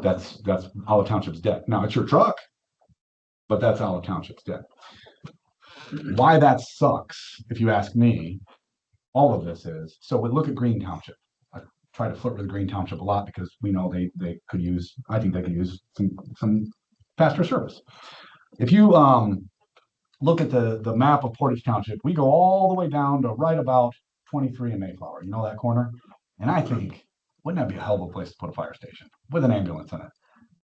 that's Olive Township's debt. Now it's your truck, but that's Olive Township's debt. Why that sucks, if you ask me, all of this is, so we look at Green Township. I try to flirt with Green Township a lot because we know they could use, I think they could use some faster service. If you look at the map of Portage Township, we go all the way down to right about 23 in Mayflower. You know that corner? And I think, wouldn't that be a hell of a place to put a fire station with an ambulance in it?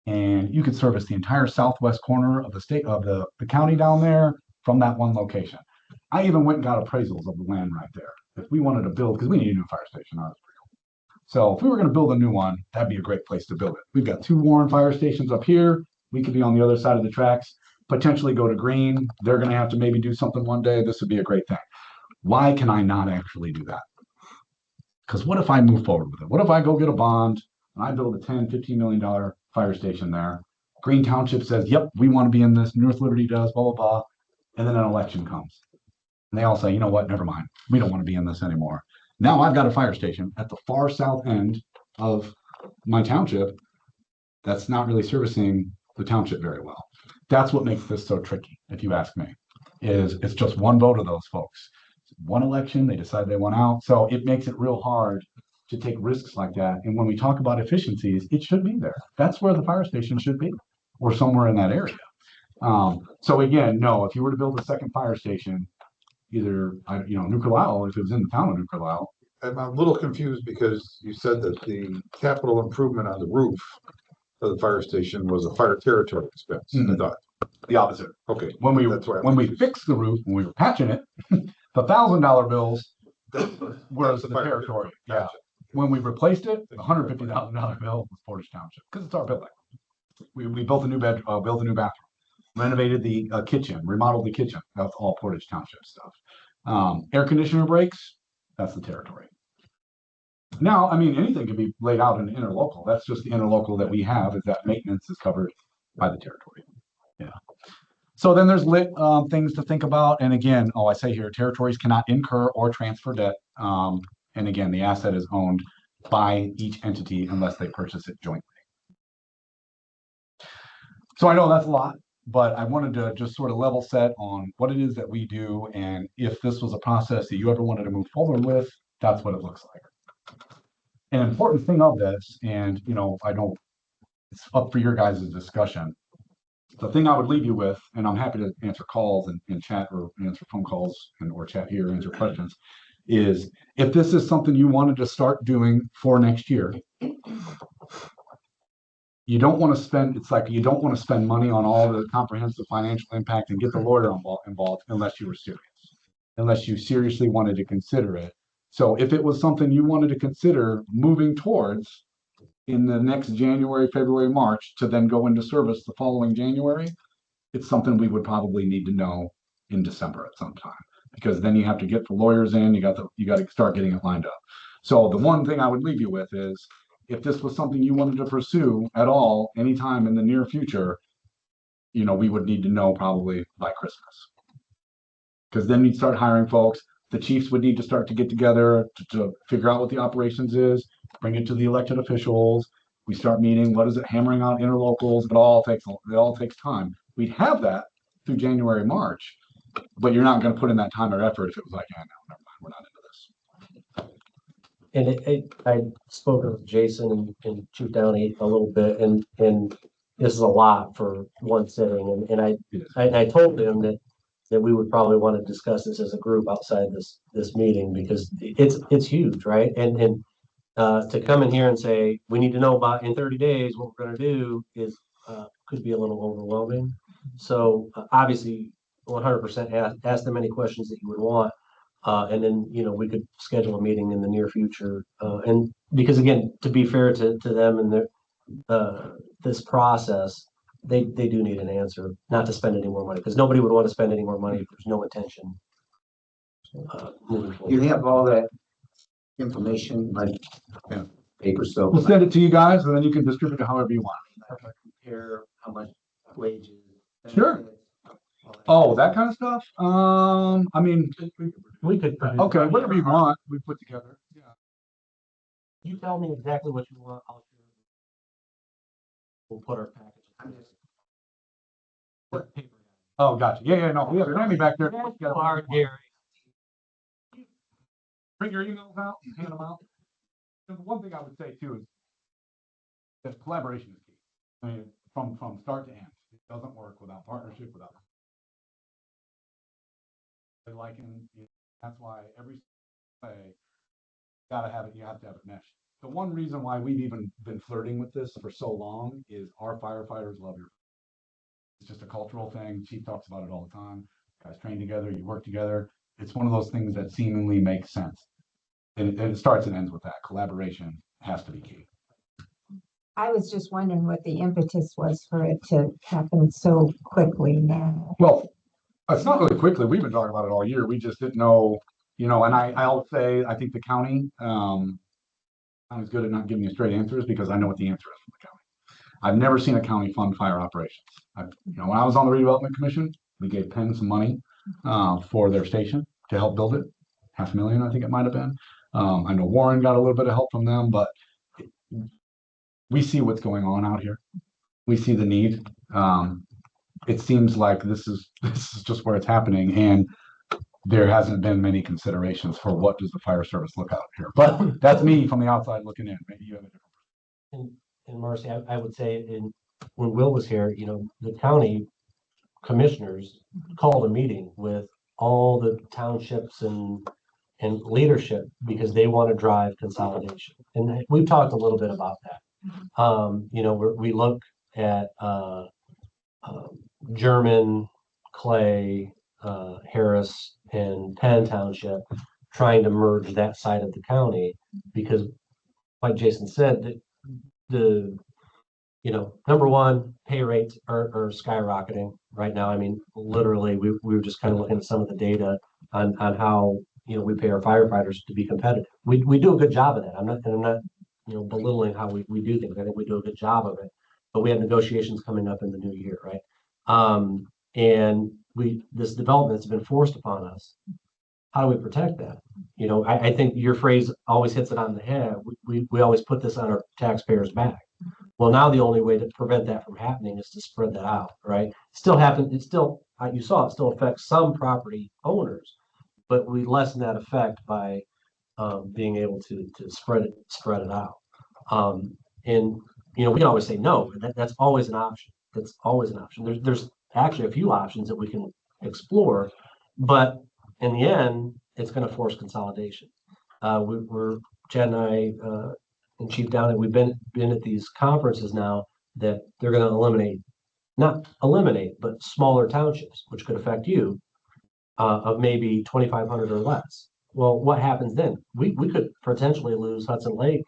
And you could service the entire southwest corner of the state of the county down there from that one location. I even went and got appraisals of the land right there. If we wanted to build, because we need a new fire station, so if we were going to build a new one, that'd be a great place to build it. We've got 2 Warren fire stations up here. We could be on the other side of the tracks, potentially go to Green. They're going to have to maybe do something one day. This would be a great thing. Why can I not actually do that? Because what if I move forward with it? What if I go get a bond and I build a $10, $15 million fire station there? Green Township says, yep, we want to be in this. North Liberty does, blah, blah, blah. And then an election comes. And they all say, you know what, never mind. We don't want to be in this anymore. Now I've got a fire station at the far south end of my township that's not really servicing the township very well. That's what makes this so tricky, if you ask me, is it's just one vote of those folks. One election, they decide they want out. So it makes it real hard to take risks like that. And when we talk about efficiencies, it should be there. That's where the fire station should be, or somewhere in that area. So again, no, if you were to build a second fire station, either, New Carlisle, if it was in the town of New Carlisle. I'm a little confused because you said that the capital improvement on the roof of the fire station was a fire territory expense. I thought. The opposite. Okay. When That's why I'm we confused. fixed the roof, when we were patching it, the $1,000 bills was the fire territory. Yeah. Gotcha. When we replaced it, the $150,000 bill was Portage Township because it's our building. We built a new built a new bathroom, renovated the kitchen, remodeled the kitchen. That's all Portage Township stuff. Air conditioner breaks, that's the territory. Now, I mean, anything can be laid out in the interlocal. That's just the interlocal that we have, is that maintenance is covered by the territory. Yeah. So then there's things to think about. And again, I say here, territories cannot incur or transfer debt. And again, the asset is owned by each entity unless they purchase it jointly. So I know that's a lot, but I wanted to just sort of level set on what it is that we do. And if this was a process that you ever wanted to move forward with, that's what it looks like. An important thing of this, and it's up for your guys' discussion. The thing I would leave you with, and I'm happy to answer calls and chat or answer phone calls or chat here, answer questions, is if this is something you wanted to start doing for next year, you don't want to spend, it's like you don't want to spend money on all the comprehensive financial impact and get the lawyer involved unless you were serious, unless you seriously wanted to consider it. So if it was something you wanted to consider moving towards in the next January, February, March to then go into service the following January, it's something we would probably need to know in December at some time, because then you have to get the lawyers in, you got to start getting it lined up. So the one thing I would leave you with is, if this was something you wanted to pursue at all, anytime in the near future, we would need to know probably by Christmas. Because then you'd start hiring folks. The chiefs would need to start to get together to figure out what the operations is, bring it to the elected officials. We start meeting, what is it, hammering out interlocals. It all takes time. We'd have that through January, March, but you're not going to put in that time or effort if it was like, no, never mind, we're not into this. And I spoke with Jason and Chief Downey a little bit, and this is a lot for one sitting. And I told him that we would probably want to discuss this as a group outside this meeting, because it's huge, right? And to come in here and say we need to know about in 30 days what we're going to do is could be a little overwhelming. So obviously, 100% ask them any questions that you would want. And then, we could schedule a meeting in the near future. And because again, to be fair to them and this process, they do need an answer, not to spend any more money, because nobody would want to spend any more money if there's no intention. Moving forward. You have all that information, like paper, so. We'll send it to you guys, and then you can distribute it however you want. Compare how much wages. Sure. benefits, Oh, that kind of stuff? I mean, We could. okay, whatever you want, we put together. Yeah. You tell me exactly what you want. I'll share. We'll put our package. Oh, gotcha. Yeah, no, we have Sammy back there. That's so hard, Gary. Bring your emails out and hand them out. The one thing I would say too is that collaboration is key. I mean, from start to end, it doesn't work without partnership, without liking. That's why every way gotta have it. You have to have it meshed. The one reason why we've even been flirting with this for so long is our firefighters love your. It's just a cultural thing. Chief talks about it all the time. You guys train together, you work together. It's one of those things that seemingly makes sense. And it starts and ends with that. Collaboration has to be key. I was just wondering what the impetus was for it to happen so quickly now. Well, it's not really quickly. We've been talking about it all year. We just didn't know, and I'll say, I think the county, I'm as good at not giving you straight answers because I know what the answer is from the county. I've never seen a county fund fire operations. When I was on the redevelopment commission, we gave Penn some money for their station to help build it. $500,000, I think it might have been. I know Warren got a little bit of help from them, but we see what's going on out here. We see the need. It seems like this is just where it's happening, and there hasn't been many considerations for what does the fire service look out here. But that's me from the outside looking in. Maybe you have a different. And Marcy, I would say when Will was here, the county commissioners called a meeting with all the townships and leadership because they want to drive consolidation. And we've talked a little bit about that. We look at German, Clay, Harris, and Penn Township trying to merge that side of the county because, like Jason said, the number one, pay rates are skyrocketing right now. I mean, literally, we were just kind of looking at some of the data on how we pay our firefighters to be competitive. We do a good job of that. I'm not belittling how we do things. I think we do a good job of it. But we have negotiations coming up in the new year, right? And this development has been forced upon us. How do we protect that? You know, I think your phrase always hits it on the head. We always put this on our taxpayers' back. Well, now the only way to prevent that from happening is to spread that out, right? Still happens, you saw it still affects some property owners, but we lessen that effect by being able to spread it out. And you know, we can always say no, but that's always an option. That's always an option. There's actually a few options that we can explore, but in the end, it's going to force consolidation. We're Chad and I and Chief Downey, we've been at these conferences now that they're going to not eliminate, but smaller townships, which could affect you, of maybe 2,500 or less. Well, what happens then? We could potentially lose Hudson Lake,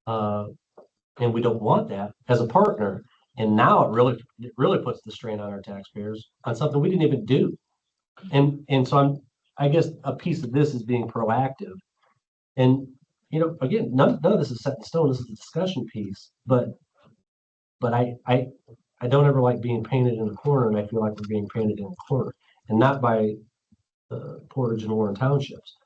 and we don't want that as a partner. And now it really puts the strain on our taxpayers on something we didn't even do. And so I guess a piece of this is being proactive. And you know, again, none of this is set in stone. This is a discussion piece, but I don't ever like being painted in a corner, and I feel like we're being painted in a corner, and not by Portage and Warren townships,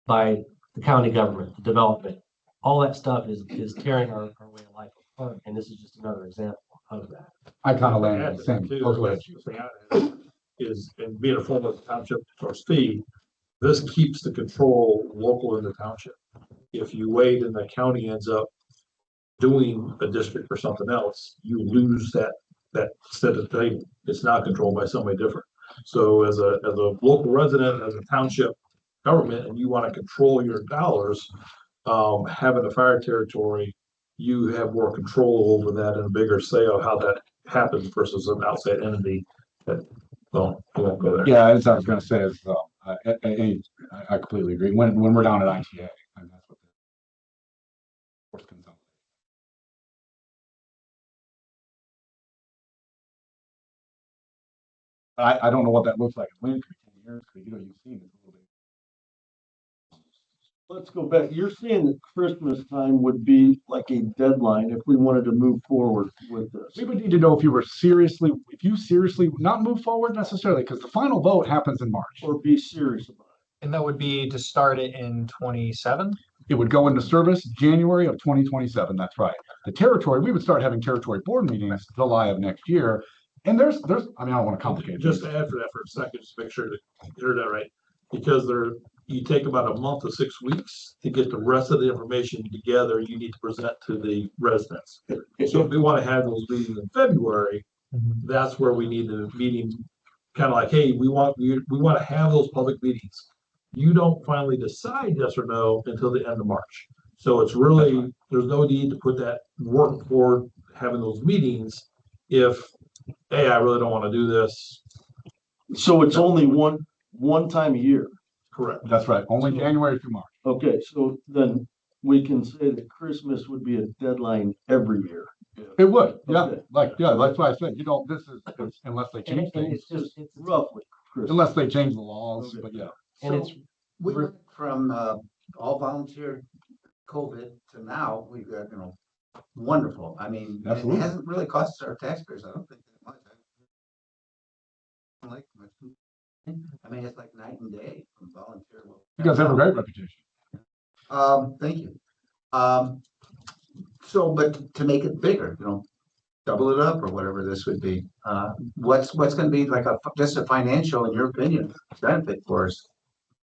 by the county government, the development. All that stuff is tearing our way of life apart, and this is just another example of that. I kind of Add landed to the same. that, too, Oh, go ahead. is, and being a former township trustee, this keeps the control local in the township. If you wait and the county ends up doing a district or something else, you lose that set of table. It's now controlled by somebody different. So as a local resident, as a township government, and you want to control your dollars, having a fire territory, you have more control over that and a bigger say of how that happens versus an outside entity that, well, we won't go there. Yeah, as I was going to say, is I completely agree. When we're down at ITA, and that's what forced consolidation. I don't know what that looks like. When it could be 10 years, because you know you've seen it a little bit. Let's go back. You're saying that Christmas time would be like a deadline if we wanted to move forward with this. We would need to know if you seriously not move forward necessarily, because the final vote happens in March. Or be serious about And that would be to start it in 27? It would go into service January of 2027. That's right. The territory, we would start having territory board meetings July of next year. And there's, I mean, I don't want to complicate Just this. to add for that for a second, just to make sure that you heard that right. Because you take about a month to 6 weeks to get the rest of the information together you need to present to the residents. So if we want to have those meetings in February, that's where we need the meeting, kind of like, hey, we want to have those public meetings. You don't finally decide yes or no until the end of March. So it's really, there's no need to put that work toward having those meetings if, hey, I really don't want to do this. it. So it's only one time a year. Correct. That's right. Only January through March. Okay, so then we can say that Christmas would be a deadline every year. It would. Yeah. Okay. That's why I said, this is, unless they change And things, it's just, Roughly. Christmas. unless they change the laws, Okay. but yeah. and it's, We went from all volunteer COVID to now, we've got, wonderful. I mean, and it Absolutely. hasn't really cost our taxpayers, I don't think that much. I like much. I mean, it's like night and day from volunteer. You guys have a great reputation. Thank you. So, but to make it bigger, double it up or whatever this would be, what's gonna be like just a financial, in your opinion, benefit for us?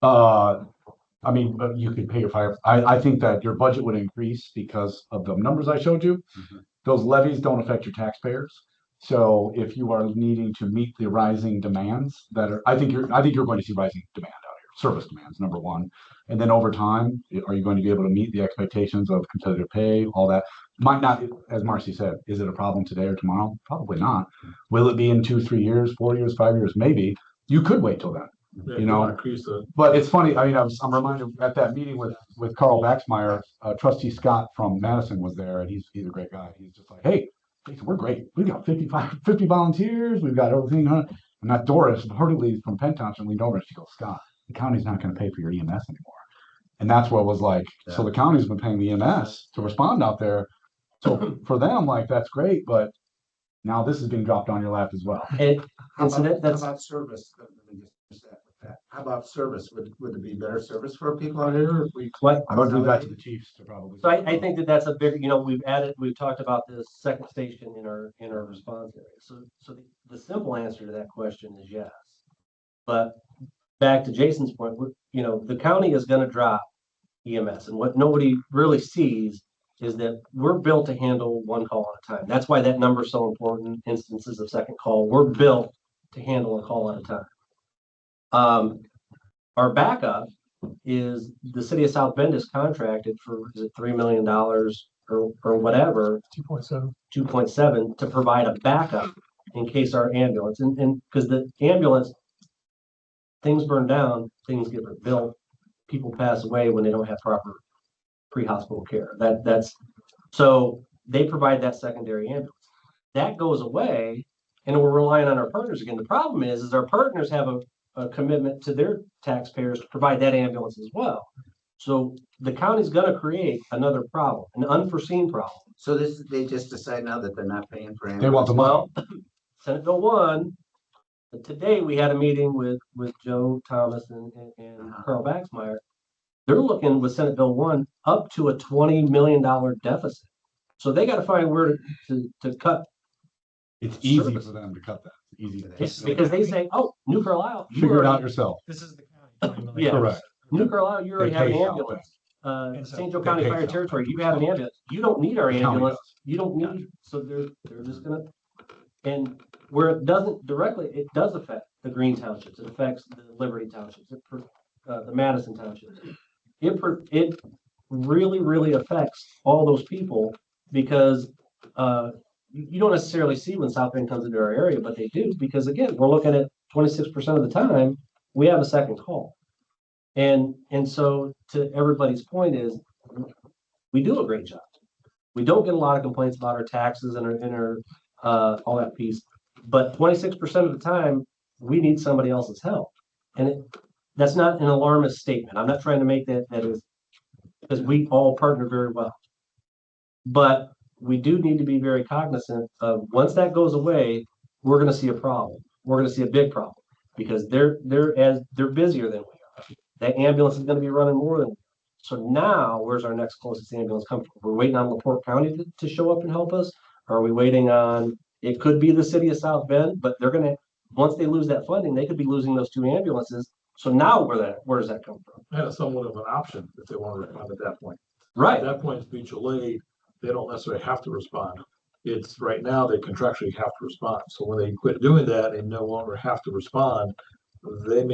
I mean, you could pay your fire. I think that your budget would increase because of the numbers I showed you. Mhm. Those levies don't affect your taxpayers. So if you are needing to meet the rising demands I think you're going to see rising demand out here, service demands, number one. And then over time, are you going to be able to meet the expectations of competitive pay, all that? Might not, as Marcy said, is it a problem today or tomorrow? Probably not. Will it be in 2, 3 years, 4 years, 5 years? Maybe. You could wait till then. Yeah, You know, increase the. But it's funny, I mean, I'm reminded at that meeting with Carl Baxmeyer, Trustee Scott from Madison was there, and he's a great guy. He's just like, hey, we're great. We got 50 volunteers. We've got everything. And that Doris Hartley from Penn Township leaned over and she goes, Scott, the county's not going to pay for your EMS anymore. And that's what was like, so the county's been paying the EMS to respond out there. So for them, like, that's great, but Now this is being dropped on your lap as well. And, How and so about, that's, how about service? Let me just that with that. How about service? Would it be better service for people out here if we? what, I would leave that to the chiefs to probably. so I think that that's a big, we've talked about this second station in our response area. So the simple answer to that question is yes. But back to Jason's point, the county is gonna drop EMS, and what nobody really sees is that we're built to handle one call at a time. That's why that number is so important, instances of second call. We're built to handle a call at a time. Our backup is the city of South Bend is contracted for, is it $3 million or whatever, 2.7 to provide a backup in case our ambulance, and because the ambulance, things burn down, things get rebuilt, people pass away when they don't have proper pre-hospital care. So they provide that secondary ambulance. That goes away, and we're relying on our partners again. The problem is our partners have a commitment to their taxpayers to provide that ambulance as well. So the county's gonna create another problem, an unforeseen problem. So they just decide now that they're not paying for. They want the money. Well, Senate Bill 1, today we had a meeting with Joe Thomas and Carl Baxmeyer. They're looking with Senate Bill 1 up to a $20 million deficit. So they got to find where to cut. It's easy Service. for them to cut that. It's easy. It's because they say, oh, New Carlisle. you Figure it out already- yourself. This is the county. $20 million. Yeah. Correct. New Carlisle, you already They have an pay South ambulance. And so St. Joe they County pay Fire South Territory, Bend. you have an ambulance. You don't need our The county ambulance. does. You don't need, so they're just gonna, and where it doesn't directly, it does affect the Green Townships. It affects the Liberty Townships, the Madison Townships. It really, really affects all those people because you don't necessarily see when South Bend comes into our area, but they do, because again, we're looking at 26% of the time, we have a second call. And so to everybody's point is, we do a great job. We don't get a lot of complaints about our taxes and our all that piece, but 26% of the time, we need somebody else's help. And that's not an alarmist statement. I'm not trying to make that is, because we all partner very well. But we do need to be very cognizant of, once that goes away, we're gonna see a problem. We're gonna see a big problem, because they're busier than we are. That ambulance is gonna be running more than we are. So now, where's our next closest ambulance come from? We're waiting on LaPorte County to show up and help us? Or are we waiting on, it could be the city of South Bend, but they're gonna, once they lose that funding, they could be losing those 2 ambulances. So now where does that come from? They have somewhat of an option if they want to respond at that point. At Right, that point, it's mutual aid. They don't necessarily have to respond. It's right now they contractually have to respond. So when they quit doing that and no longer have to respond, they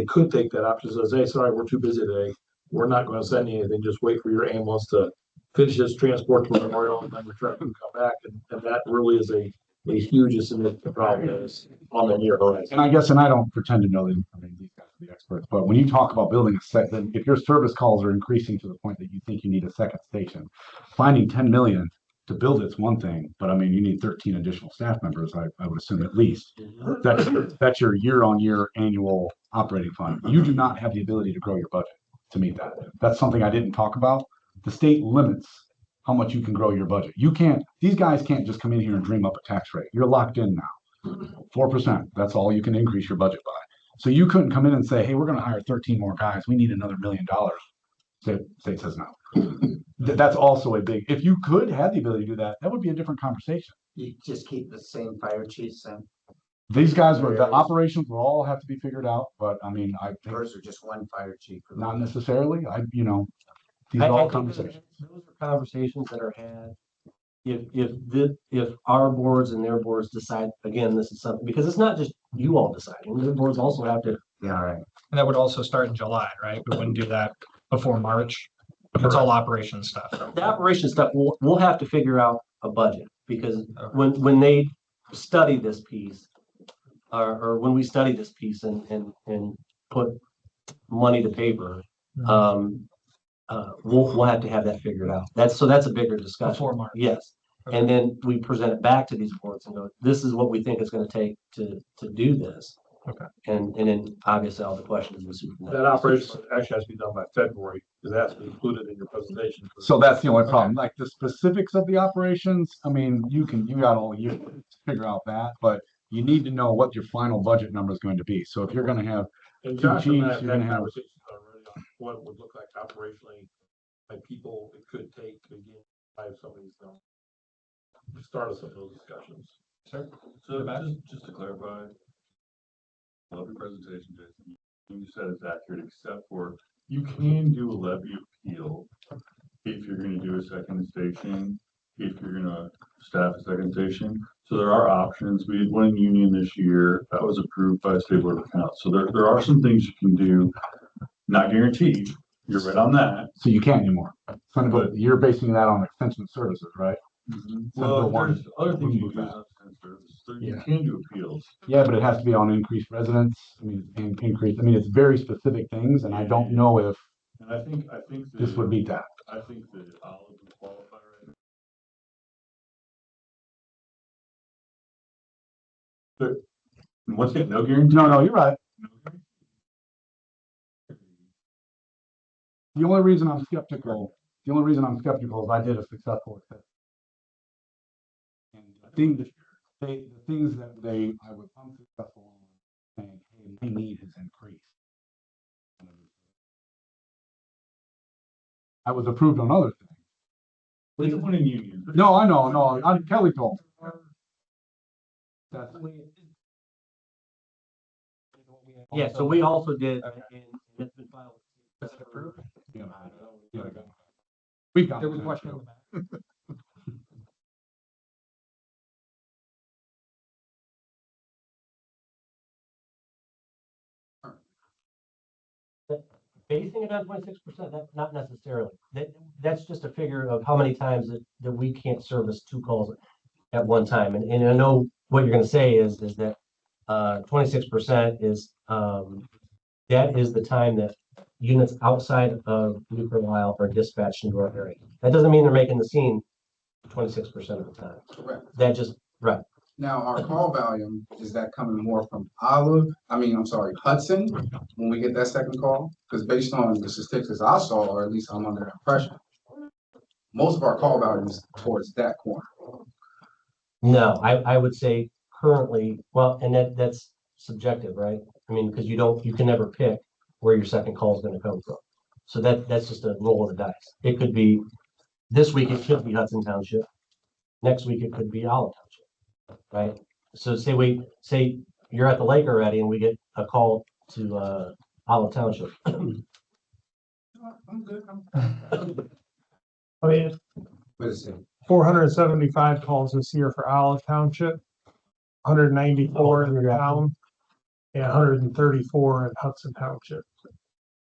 could take that option, says, hey, sorry, we're too busy today. We're not going to send you anything. Just wait for your ambulance to finish its transport to Memorial and then return and come back. And that really is a huge and significant problem that is on the near horizon. And I don't pretend to know these guys are the experts, but when you talk about building a second, if your service calls are increasing to the point that you think you need a second station, finding 10 million to build it's one thing, but I mean, you need 13 additional staff members, I would assume at least. That's your year-on-year annual operating fund. You do not have the ability to grow your budget to meet that. That's something I didn't talk about. The state limits how much you can grow your budget. These guys can't just come in here and dream up a tax rate. You're locked in now. 4%, that's all you can increase your budget by. So you couldn't come in and say, hey, we're gonna hire 13 more guys. We need another $1 million. State says no. That's also a big, if you could have the ability to do that, that would be a different conversation. You just keep the same fire chiefs and These guys the operations will all have to be figured out, but I mean, I think yours are just one fire chief. not necessarily, these I are all think conversations. those are conversations that are had. If our boards and their boards decide, again, this is something, because it's not just you all deciding, their boards also have to. Yeah, all right. And that would also start in July, right? We wouldn't do that before March. It's all operation stuff. The operation stuff, we'll have to figure out a budget, because when they study this piece, or when we study this piece and put money to paper, we'll have to have that figured out. That's a bigger discussion. Before March. Yes. Okay. And then we present it back to these boards and go, this is what we think it's gonna take to do this. Okay. And then obviously all the questions ensue from That operation actually has to be done by February, because that has to be included in your presentation. So that's the only problem, like the specifics of the operations, I mean, you got all year figure out that, but you need to know what your final budget number is going to be. So if you're gonna have, And Two Josh and I chiefs, have you're had gonna have- conversations already on what it would look like operationally, like people it could take to get by some of these things. Start us on those discussions. Sir? So just to clarify, love your presentation, Jason. You said it's accurate, except for you can do a levy appeal if you're gonna do a second station, if you're gonna staff a second station. So there are options. We had one in Union this year that was approved by the State Board of Accounts. So there are some things you can do, not guaranteed. You're right on that. so you can't anymore. But you're basing that on extension services, right? Well, one, there's other things you remove can do. that. on service. So you Yeah. can do appeals. Yeah, but it has to be on increased residents. I mean, increase, I mean, it's very specific things and I don't know if And I think this would beat that. I think that Olive would qualify right now. But once again, no guarantee. No, you're right. No guarantee. The only reason I'm skeptical is I did a successful assessment. And the things that I was unsuccessful on, saying, hey, my need has increased. I was approved on other things. There's one in Union. No, I know, no, Kelly told me. That's, Yeah, so we also did, and it's been filed. yeah, we've got. There was a question in the back. Basing it on 26%, that's not necessarily. That's just a figure of how many times that we can't service two calls at one time. And I know what you're gonna say is that 26% is that is the time that units outside of New Carlisle are dispatched into our area. That doesn't mean they're making the scene 26% of the time. Correct. That just, right. Now, our call volume, is that coming more from Hudson, when we get that second call? Because based on the statistics I saw, or at least I'm under the impression, most of our call volume is towards that corner. No, I would say currently, well, and that's subjective, right? I mean, because you can never pick where your second call is gonna come from. So that's just a roll of the dice. It could be, this week it could be Hudson Township. Next week it could be Olive Township, right? So say you're at the lake already and we get a call to Olive Township. I'm good. I mean, What is it? 475 calls this year for Olive Township, 194 in the town, and 134 in Hudson Township.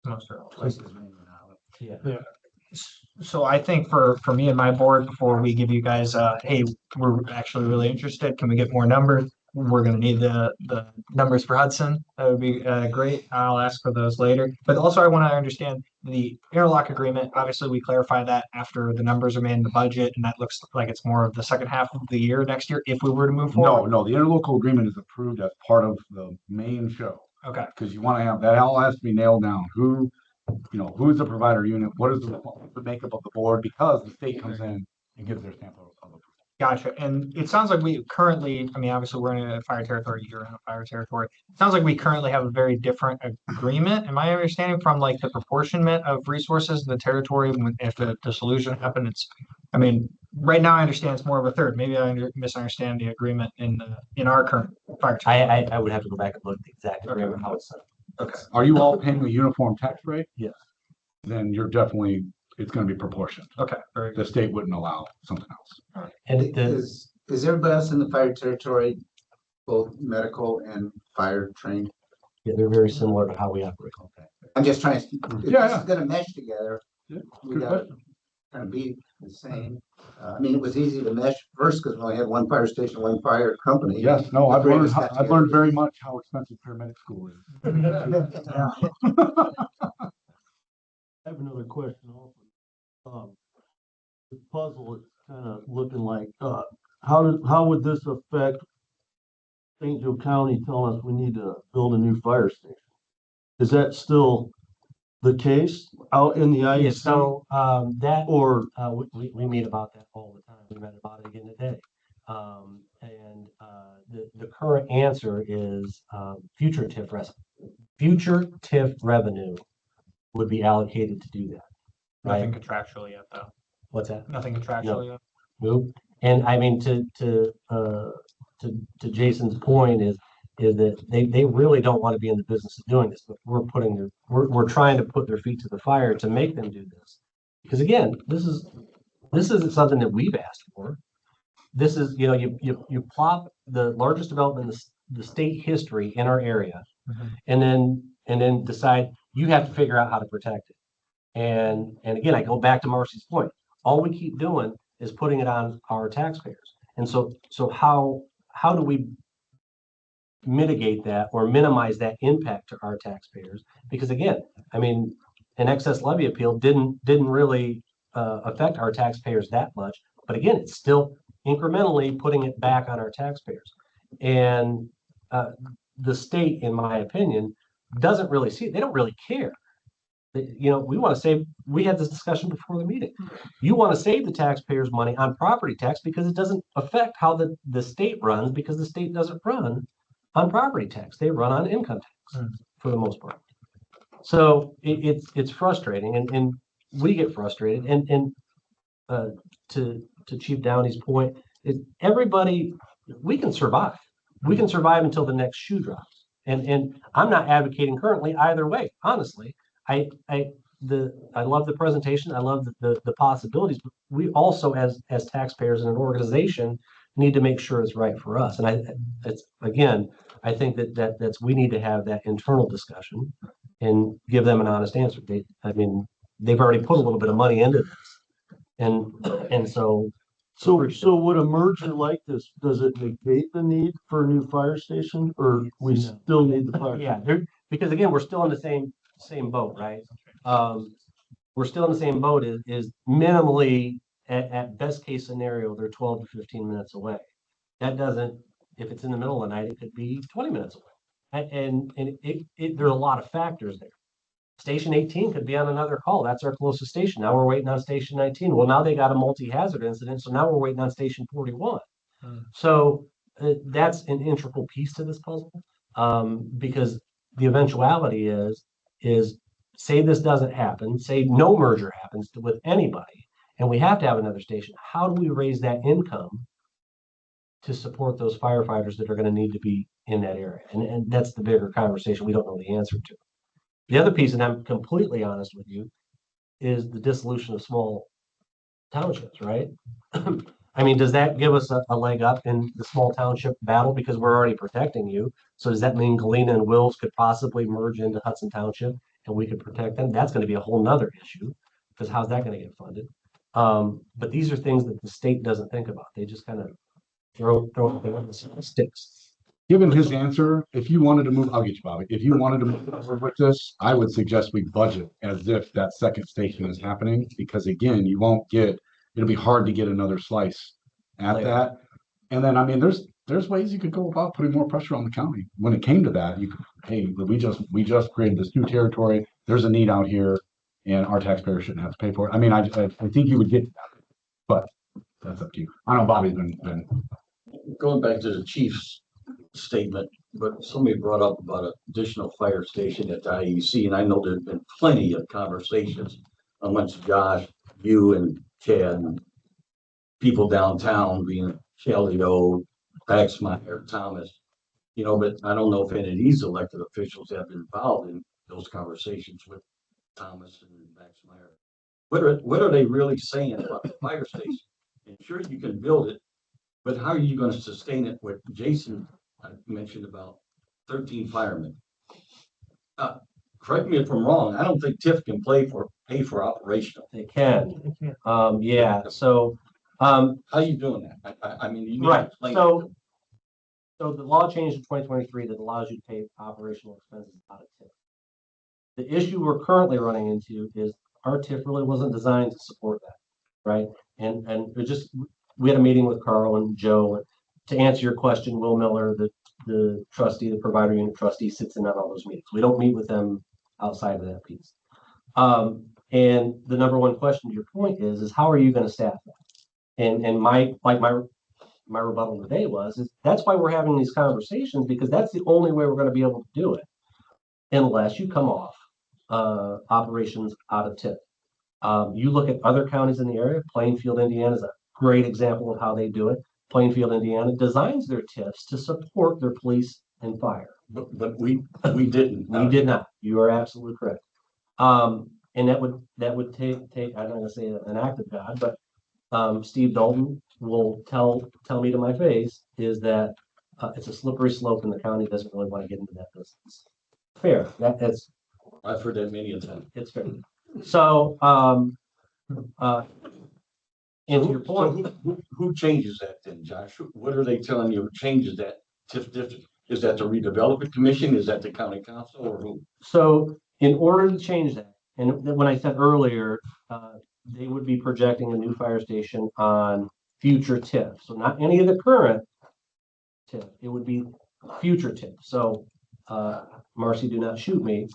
Twice as many than Olive. Yeah. So I think for me and my board, before we give you guys, hey, we're actually really interested, can we get more numbers? We're gonna need the numbers for Hudson. That would be great. I'll ask for those later. But also I want to understand the interlock agreement. Obviously, we clarify that after the numbers are made in the budget, and that looks like it's more of the second half of the year next year if we were to move forward. No, the interlocal agreement is approved as part of the main show. Okay. Because you want to have, that all has to be nailed down. Who's the provider unit? What is the makeup of the board? Because the state comes in and gives their stamp of approval. Gotcha. And it sounds like we currently, I mean, obviously we're in a fire territory, you're in a fire territory. It sounds like we currently have a very different agreement. Am I understanding from like the proportionment of resources in the territory if the dissolution happened? I mean, right now I understand it's more of a third. Maybe I misunderstand the agreement in our current fire territory. I would have to go back and look at the exact agreement, how it's set up. Okay. Are you all paying a uniform tax rate? Yes. Then it's going to be proportioned. Okay. Very The good. state wouldn't allow something else. And Is everybody else in the fire territory, both medical and fire trained? yeah, they're very similar to how we operate. I'm just trying, if Yeah, this is gonna mesh together, Yeah, we good gotta question. kind of be the same. I mean, it was easy to mesh first because we only had one fire station, one fire company. Yes, no, The I've three of learned, us got I've learned very much how expensive paramedic school is. I have another question also. The puzzle is kind of looking like, how would this affect St. Joe County telling us we need to build a new fire station? Is that still the case out in the Yeah, IEC? so that Or, we meet about that all the time. We met about it again today. And the current answer is, future TIF revenue would be allocated to do that. Nothing Right? contractually yet, though. What's that? Nothing contractually yet. Nope. And I mean, to Jason's point is that they really don't want to be in the business of doing this, but we're trying to put their feet to the fire to make them do this. Because again, this isn't something that we've asked for. This is, you plop the largest development in the state history in our area, Mhm. and then decide you have to figure out how to protect it. And again, I go back to Marcy's point. All we keep doing is putting it on our taxpayers. And so how do we mitigate that or minimize that impact to our taxpayers? Because again, I mean, an excess levy appeal didn't really affect our taxpayers that much. But again, it's still incrementally putting it back on our taxpayers. And the state, in my opinion, doesn't really see it. They don't really care. We want to save, we had this discussion before the meeting. You want to save the taxpayers money on property tax because it doesn't affect how the state runs, because the state doesn't run on property tax. They run on income tax for the most part. So it's frustrating, and we get frustrated. And to Chief Downey's point, is everybody, we can survive. We can survive until the next shoe drops. And I'm not advocating currently either way, honestly. I love the presentation. I love the possibilities, but we also as taxpayers in an organization need to make sure it's right for us. And I think that's we need to have that internal discussion and give them an honest answer. They've already put a little bit of money into this. And so So would a merger like this, does it negate the need for a new fire station, or we still need the fire? yeah, because again, we're still in the same boat, right? We're still in the same boat, is minimally at best case scenario, they're 12 to 15 minutes away. That doesn't, if it's in the middle of the night, it could be 20 minutes away. And there's a lot of factors there. Station 18 could be on another call. That's our closest station. Now we're waiting on station 19. Well, now they got a multi-hazard incident, so now we're waiting on station 41. So that's an integral piece to this puzzle, because the eventuality is say this doesn't happen, say no merger happens with anybody, and we have to have another station. How do we raise that income to support those firefighters that are going to need to be in that area? And that's the bigger conversation we don't know the answer to. The other piece, and I'm completely honest with you, is the dissolution of small townships, right? I mean, does that give us a leg up in the small township battle because we're already protecting you? So does that mean Galena and Wills could possibly merge into Hudson Township and we could protect them? That's going to be a whole nother issue, because how's that going to get funded? But these are things that the state doesn't think about. They just kind of throw the sticks. Given his answer, if you wanted to move, I'll get you, Bobby. If you wanted to move forward with this, I would suggest we budget as if that second station is happening, because again, it'll be hard to get another slice at that. And then, I mean, there's ways you could go about putting more pressure on the county. When it came to that, hey, we just created this new territory. There's a need out here, and our taxpayers shouldn't have to pay for it. I mean, I think you would get that, but that's up to you. I know Bobby's been going back to the chief's statement, but somebody brought up about an additional fire station at the IEC, and I know there's been plenty of conversations amongst Josh, you and Chad, and people downtown, being Shelley O, Baxmeyer, Thomas, but I don't know if any of these elected officials have been involved in those conversations with Thomas and Baxmeyer. What are they really saying about the fire station? And sure, you can build it, but how are you going to sustain it? With Jason mentioned about 13 firemen. Correct me if I'm wrong. I don't think TIF can pay for operational. They can. Yeah. So how are you doing that? I mean, you need to right. explain So the law changed in 2023 that allows you to pay operational expenses out of TIF. The issue we're currently running into is our TIF really wasn't designed to support that, right? And we had a meeting with Carl and Joe. To answer your question, Will Miller, the trustee, the provider unit trustee, sits in on all those meetings. We don't meet with them outside of that piece. And the number one question to your point is how are you going to staff that? And my my rebuttal today is that's why we're having these conversations, because that's the only way we're gonna be able to do it. Unless you come off, operations out of TIF. You look at other counties in the area, Plainfield, Indiana is a great example of how they do it. Plainfield, Indiana designs their TIFs to support their police and fire. But we didn't. We did not. You are absolutely correct. And that would take, I'm not gonna say an act of God, but Steve Dalton will tell me to my face is that it's a slippery slope and the county doesn't really want to get into that business. Fair. That's I've heard that many a time. it's fair. So and to your point, Who changes that then, Josh? What are they telling you changes that TIF district? Is that the redevelopment commission? Is that the county council or who? so in order to change that, and when I said earlier, they would be projecting a new fire station on future TIF. So not any of the current TIF, it would be future TIF. So Marcy, do not shoot me.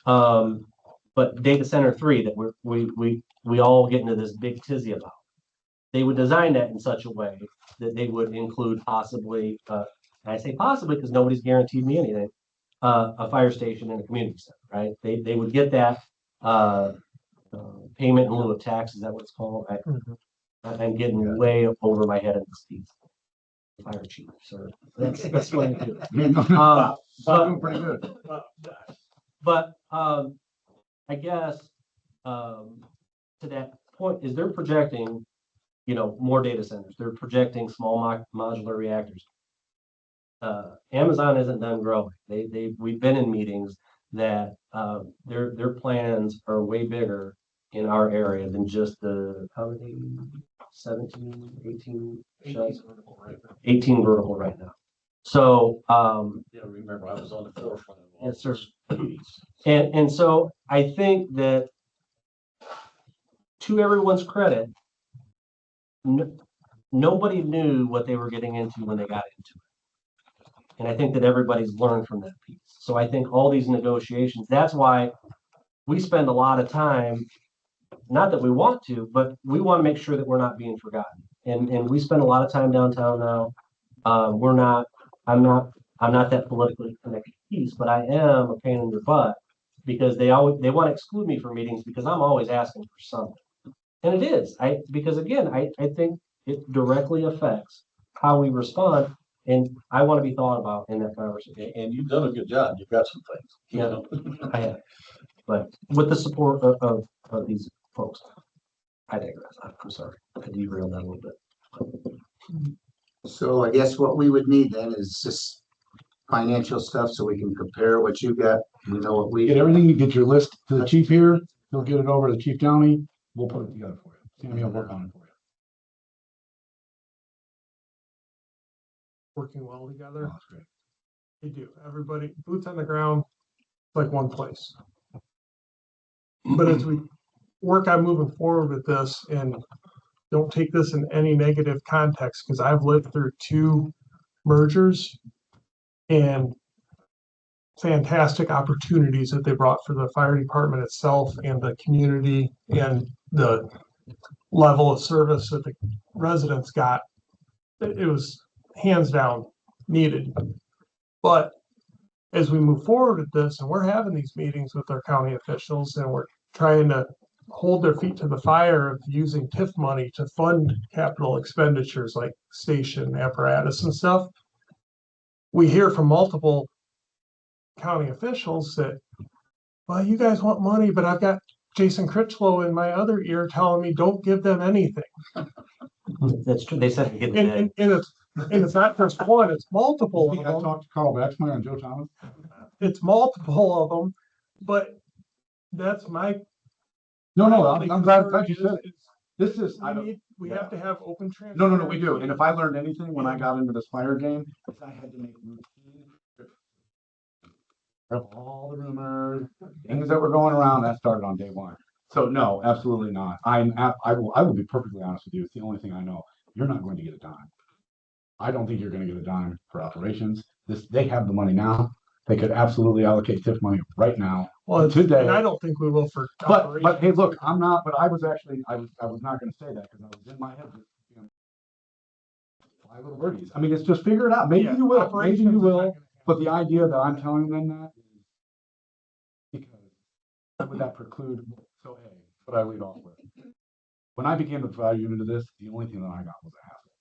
But data center 3 that we all get into this big tizzy about. They would design that in such a way that they would include possibly, and I say possibly because nobody's guaranteed me anything, a fire station and a community center, right? They would get that payment in lieu of tax, is that what it's called? I'm getting way over my head in these fire chief, so that's what I do. Pretty good. But I guess to that point is they're projecting, more data centers. They're projecting small modular reactors. Amazon isn't done growing. We've been in meetings that their plans are way bigger in our area than just the how many 17, 18 shells? 18 vertical right now. So Yeah, remember I was on the forefront of all yes, sir. those. And so I think that to everyone's credit, nobody knew what they were getting into when they got into it. And I think that everybody's learned from that piece. So I think all these negotiations, that's why we spend a lot of time, not that we want to, but we want to make sure that we're not being forgotten. And we spend a lot of time downtown now. I'm not that politically connected piece, but I am a pain in your butt because they want to exclude me from meetings because I'm always asking for something. And it is, because again, I think it directly affects how we respond. And I want to be thought about in that conversation. And you've done a good job. You've got some things. Yeah, I have. But with the support of these folks, I digress. I'm sorry. I derailed that a little bit. So I guess what we would need then is just financial stuff so we can compare what you got. We know what we. Get everything, you get your list to the chief here, he'll get it over to the chief county, we'll put it together for you. Sammy will work on it for you. Working well together. Oh, that's great. They do. Everybody, boots on the ground, like one place. But as we work on moving forward with this, and don't take this in any negative context, because I've lived through 2 mergers and fantastic opportunities that they brought for the fire department itself and the community and the level of service that the residents got. It was hands down needed. But as we move forward with this, and we're having these meetings with our county officials, and we're trying to hold their feet to the fire of using TIF money to fund capital expenditures like station apparatus and stuff. We hear from multiple county officials that, well, you guys want money, but I've got Jason Critchlow in my other ear telling me don't give them anything. That's true. They said it And it's not just one, it's multiple I of them. talked to Carl Baxmeyer and Joe Thomas. It's multiple of them, but that's my. No, I'm glad you said it. This is, We have to have open no, we do. And if I learned anything when I got into this fire game, is I had to make routine of all the rumors, things that were going around. That started on day 1. So no, absolutely not. I will be perfectly honest with you. It's the only thing I know. You're not going to get a dime. I don't think you're going to get a dime for operations. They have the money now. They could absolutely allocate TIF money right now. Well, today. And I don't think we will for. But hey, look, I'm not. But I was actually I was not going to say that because I was in my head. fly little birdies. I mean, it's just figure it out. Maybe Yeah, you will, maybe operations you is not will, gonna but the idea that I'm telling them that is because would that preclude, so A, what I lead off with. When I became the value into this, the only thing that I got was a hassle.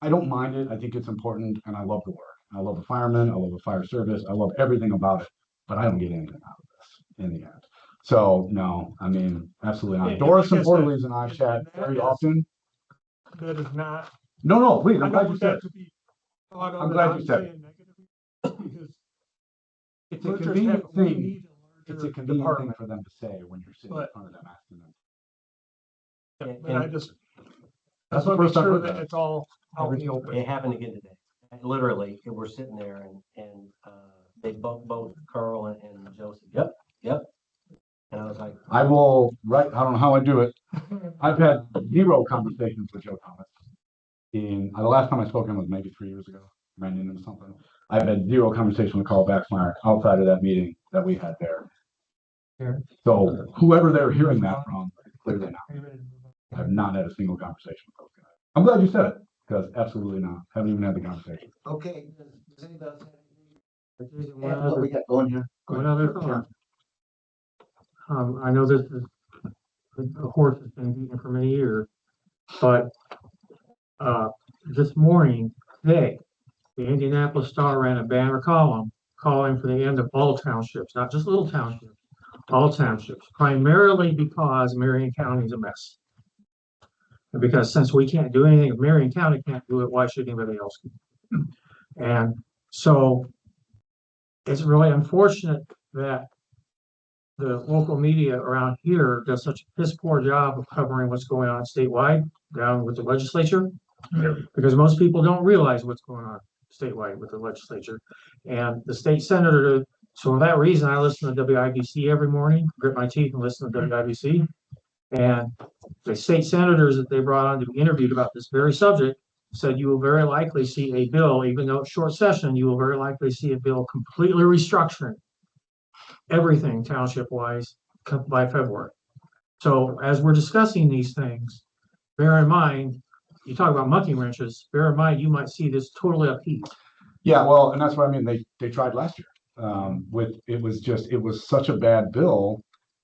I don't mind it. I think it's important and I love the work. I love the firemen. I love the fire service. I love everything about it, but I don't get anything out of this in the end. So no, I mean, absolutely not. And Doris like I and said, Portalees and I and chat that very is- often. That is not, No, please, I I'm glad don't you want said that it. to be thought of I'm that glad I'm you said it. saying negatively, because It's a mergers convenient have, we thing. need a It's a larger convenient thing department. for them to say when you're sitting in But- front of them asking them. But I just, I That's just the want to make first I've sure heard that that. it's all out in the open. It happened again today. Literally, we're sitting there and they both Carl and Joe said, yep. And I was like, I will, I don't know how I do it. I've had 0 conversations with Joe Thomas. The last time I spoke to him was maybe 3 years ago, ran into him something. I've had 0 conversation with Carl Baxmeyer outside of that meeting that we had there. So whoever they're hearing that from, is clearly not. I've not had a single conversation with those guys. I'm glad you said it, because absolutely not. Haven't even had the conversation. Okay, does anybody else have anything? One What we other, got going here? one other thought. I know this is, the horse has been beaten for many years, but, this morning, the Indianapolis Star ran a banner column calling for the end of all townships, not just little townships, all townships, primarily because Marion County is a mess. And because since we can't do anything, if Marion County can't do it, why should anybody else? And so it's really unfortunate that the local media around here does such a piss poor job of covering what's going on statewide down with the legislature. Because most people don't realize what's going on statewide with the legislature and the state senator. So for that reason, I listen to WIBC every morning, grit my teeth and listen to WIBC. And the state senators that they brought on to be interviewed about this very subject said you will very likely see a bill, even though it's short session, you will very likely see a bill completely restructuring everything township wise by February. So as we're discussing these things, bear in mind, you talk about monkey wrenches, bear in mind, you might see this totally upheaved. Yeah, well, and that's what I mean. They tried last year. It was such a bad bill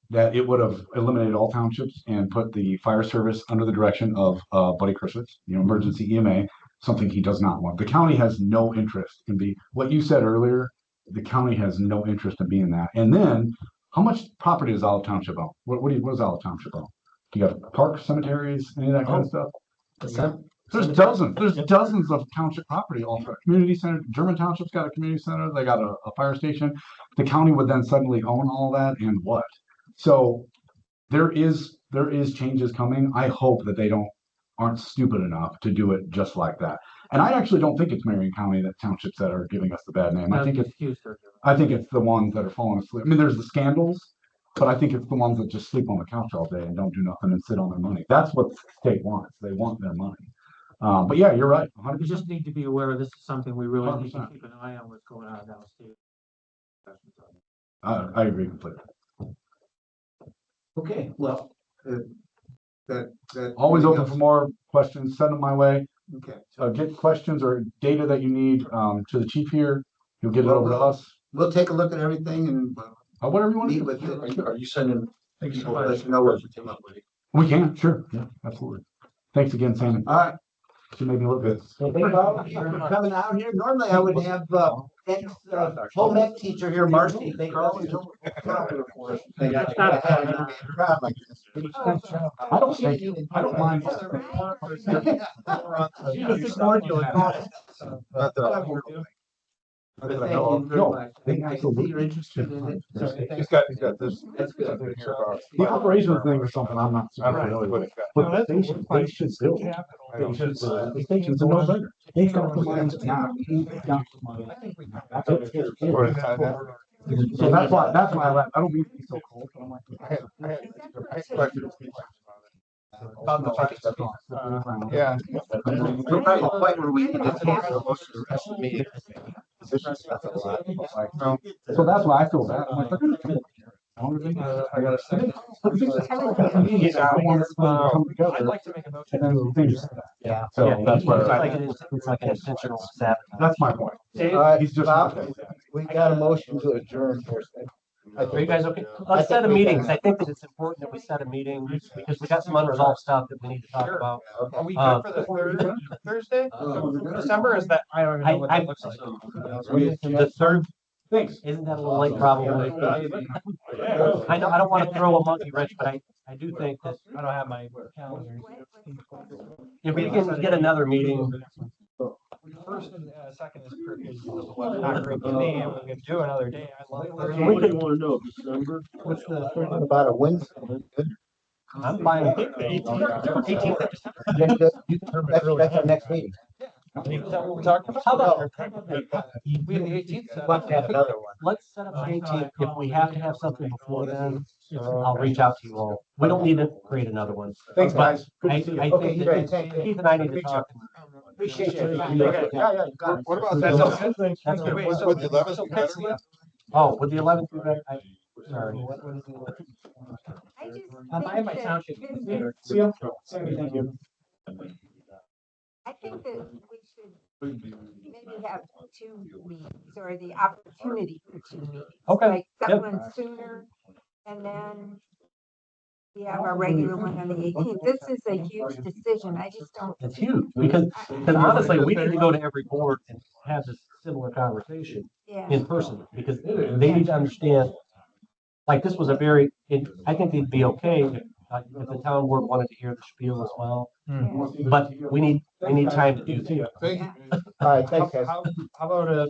that it would have eliminated all townships and put the fire service under the direction of Buddy Christmas, emergency EMA, something he does not want. The county has no interest in what you said earlier. The county has no interest in being that. And then, how much property does Olive Township own? What does Olive Township own? You got parks, cemeteries, any of that kind of stuff? There's dozens of township property, also community center. German Township's got a community center. They got a fire station. The county would then suddenly own all that, and what? So there is changes coming. I hope that they aren't stupid enough to do it just like that. And I actually don't think it's Marion County that townships that are giving us the bad name. I think it's the ones that are falling asleep. I mean, there's the scandals, but I think it's the ones that just sleep on the couch all day and don't do nothing and sit on their money. That's what the state wants. They want their money. But yeah, you're right. 100%. We just need to be aware this is something we really need to 100%. keep an eye on what's going on downstate. I agree completely. Okay, well, that. Always open for more questions. Send them my way. Okay. Get questions or data that you need to the chief here. He'll get it over to us. We'll take a look at everything and Whatever you want to meet do. with you. Are you sending? Let you know what you came up with. We can, sure. Yeah, absolutely. Thanks again, Sammy. All right. Should make me look good. For coming out here. Normally I would have home ec teacher here, Marcy. They I don't mind. But thank you very much. I can see you're interested in it. He's got this. Something here about. The operations thing is something I'm not super familiar with. But they should build. The station's a no-brainer. They've got the money now. They've got the money. So that's why I laugh. I don't mean to be so cold, but I'm like. Yeah. We're probably at the point where we can just most of the rest of the meeting. So that's why I feel bad. I'm like, they're gonna come here. I got a second. I'd like to make a motion. Yeah. So Yeah, that's it's what- like an intentional sabotage. That's my point. He's just. We got a motion to adjourn first. Are you guys okay? Let's set a meeting, 'cause I think that it's important that we set a meeting, because we got some unresolved stuff that we need to talk about. Are we Uh, good for the third Thursday of December? Is that, I don't even know what that looks like. The third, isn't that a little late probably? I know, I don't want to throw a monkey wrench, but I do think that I don't have my calendar. if we can get another meeting, First and second is not great for me, and we can do another day. I love What do Thursday. you wanna know, December? What's the What about a Wednesday? I'm fine. with it. 18th of December? That's our next meeting. Is that what we're talking about? How about, We have the 18th. set up. Let's have another one. let's set up the 18th. If we have to have something before then, I'll reach out to you all. We don't need to create another one. Thanks, guys. I Good to see you. think Okay, that great, thank you. Keith and I need to talk. Appreciate you. Yeah, Yeah, you got it. What about That's that? okay. That's okay. Wait, so- With the 11th, so you better pencil it. Oh, with the 11th, sorry. I just I have my think township. that- computer. See ya. Sammy, thank you. I think that we should maybe have two meetings or the opportunity for two meetings. Okay, Like yep. someone sooner and then we have our regular one on the 18th. This is a huge decision. I just don't. It's huge, because honestly, we need to go to every board and have this similar conversation Yeah. in person, because they need to understand, like, this was a very, I think they'd be okay if the town board wanted to hear the spiel as well, but we need time to do that. Thank you. All right, thanks, guys. How about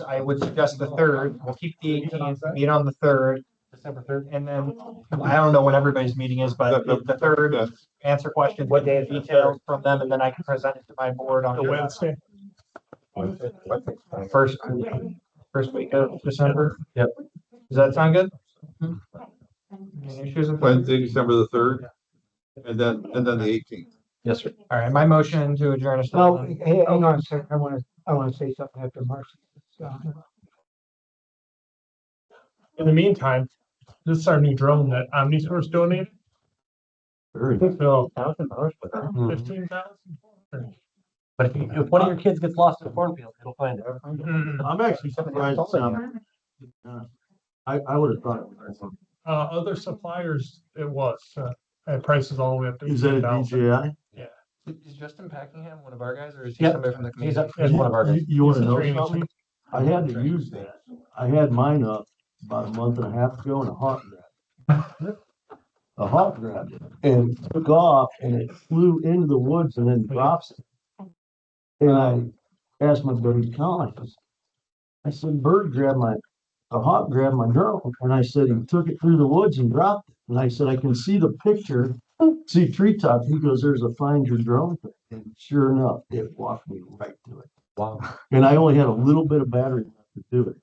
I would suggest the third, we'll keep the 18th, meet on the third, December 3rd. and then, I don't know when everybody's meeting is, but the third, answer questions, what day, details from them, and then I can present it to my board on The Wednesday. first week of December. Yep. Does that sound good? Any issues with that? Wednesday, December the 3rd, and then the 18th. Yes, sir. All right, my motion to adjourn is. No, hey, hang on a second. I want to say something after Marcy. In the meantime, this is our new drone that OmniSource donated. Very So $1,000 for that. 15,000. But if one of your kids gets lost in a cornfield, it'll find it. I'm actually surprised, I would have thought. It was Other suppliers, it was, at prices all the way up to. Is that a 18,000. DJI? Is Justin Packingham one of our guys, or is he Yep. somebody from the He's community? one of our guys. You wanna He's a know training something? chief. I had to use that. I had mine up about a month and a half ago in a hot grab. A hot grab, and took off and it flew into the woods and then dropped. And I asked my buddy Colin, I said, bird grabbed a hawk grabbed my drone. And I said, he took it through the woods and dropped it. And I said, I can see the picture, see treetops. He goes, there's a find your drone. And sure enough, it walked me right to it. Wow. And I only had a little bit of battery left to do it.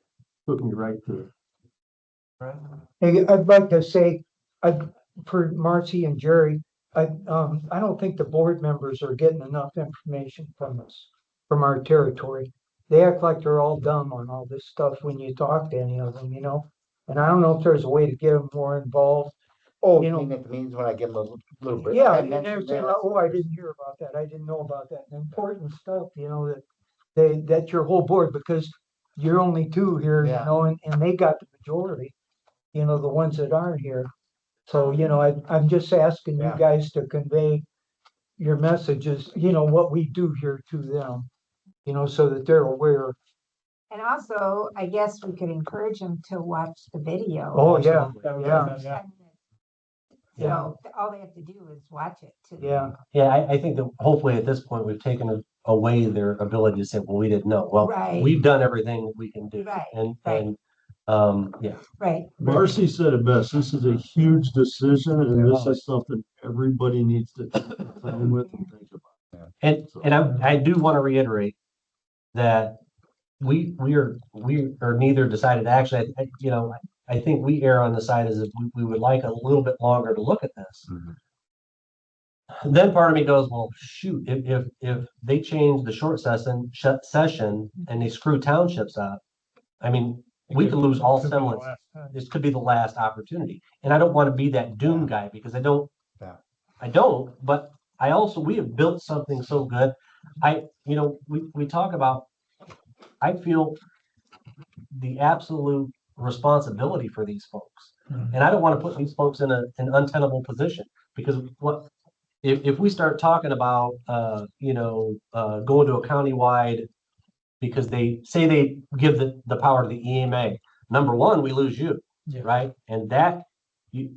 Took me right to it. Hey, I'd like to say, for Marcy and Jerry, I don't think the board members are getting enough information from us, from our territory. They act like they're all dumb on all this stuff when you talk to any of them, And I don't know if there's a way to get them more involved. Oh, You you know- mean it means when I give them a little bit. Yeah, I and they're mentioned saying, that. oh, I didn't hear about that. I didn't know about that. Important stuff, that's your whole board, because you're only two here, Yeah. and they got the majority, the ones that aren't here. So, I'm just asking you Yeah. guys to convey your messages, what we do here to them, so that they're aware. And also, I guess we could encourage them to watch the video. Oh, yeah, Yeah. yeah, So all they have to do is watch it. yeah. Yeah, I think that hopefully at this point, we've taken away their ability to say, well, we didn't know. Well, Right. we've done everything that we can do. Right, And, right. yeah. Right. Marcy said it best. This is a huge decision and this is something everybody needs to take time with and think about. And I do want to reiterate that we are neither decided. Actually, I think we err on the side as if we would like a little bit longer to look at this. Then part of me goes, well, shoot, if they change the short session and they screw townships up, I mean, we could lose all Could be the semblance. last time. This could be the last opportunity. And I don't want to be that doom guy because I don't, but I also, we have built something so good. We talk about, I feel the absolute responsibility for these folks. And I don't want to put these folks in an untenable position because if we start talking about, going to a countywide because they say they give the power to the EMA. Number one, we lose you, right? And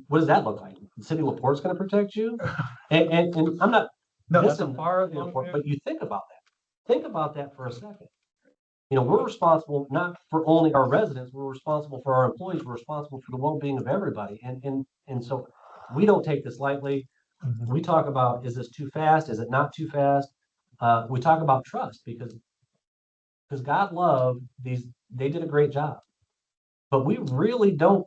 what does that look like? The city of LaPorte's going to protect you? And I'm not missing far the LaPorte, but you think about that. Think about that for a second. We're responsible not for only our residents, we're responsible for our employees, we're responsible for the well-being of everybody. And so we don't take this lightly. We talk about, is this too fast? Is it not too fast? We talk about trust because God loved these, they did a great job. But we really don't,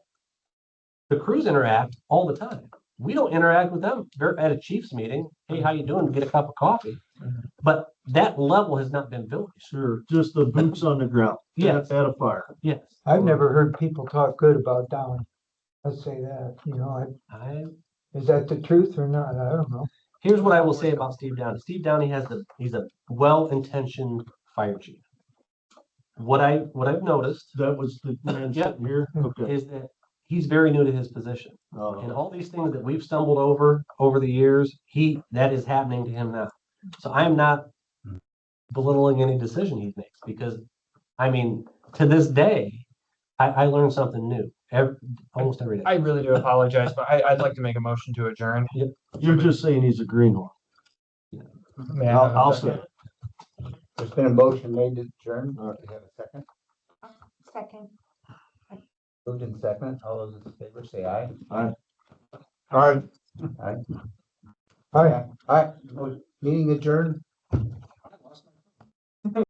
the crews interact all the time. We don't interact with them. They're at a Chiefs meeting. Hey, how you doing? Get a cup of coffee. But that level has not been built. Sure, just the boots on the ground. Yes. At a fire. Yes. I've never heard people talk good about Downey. Let's say that, is that the truth or not? I don't know. Here's what I will say about Steve Downey. Steve Downey he's a well-intentioned fire chief. What I've noticed That was the man sitting here. Okay. is that he's very new to his position. Uh, And all these things that we've stumbled over the years, that is happening to him now. So I am not belittling any decision he makes because, to this day, I learn something new almost every day. I really do apologize, but I'd like to make a motion to adjourn. You're just saying he's a greenhorn. May I- I'll say. There's been a motion made to adjourn. Do you have a second? Second. Moved in second. All those in favor say aye. All right. Aye. All right. All right. Meeting adjourned.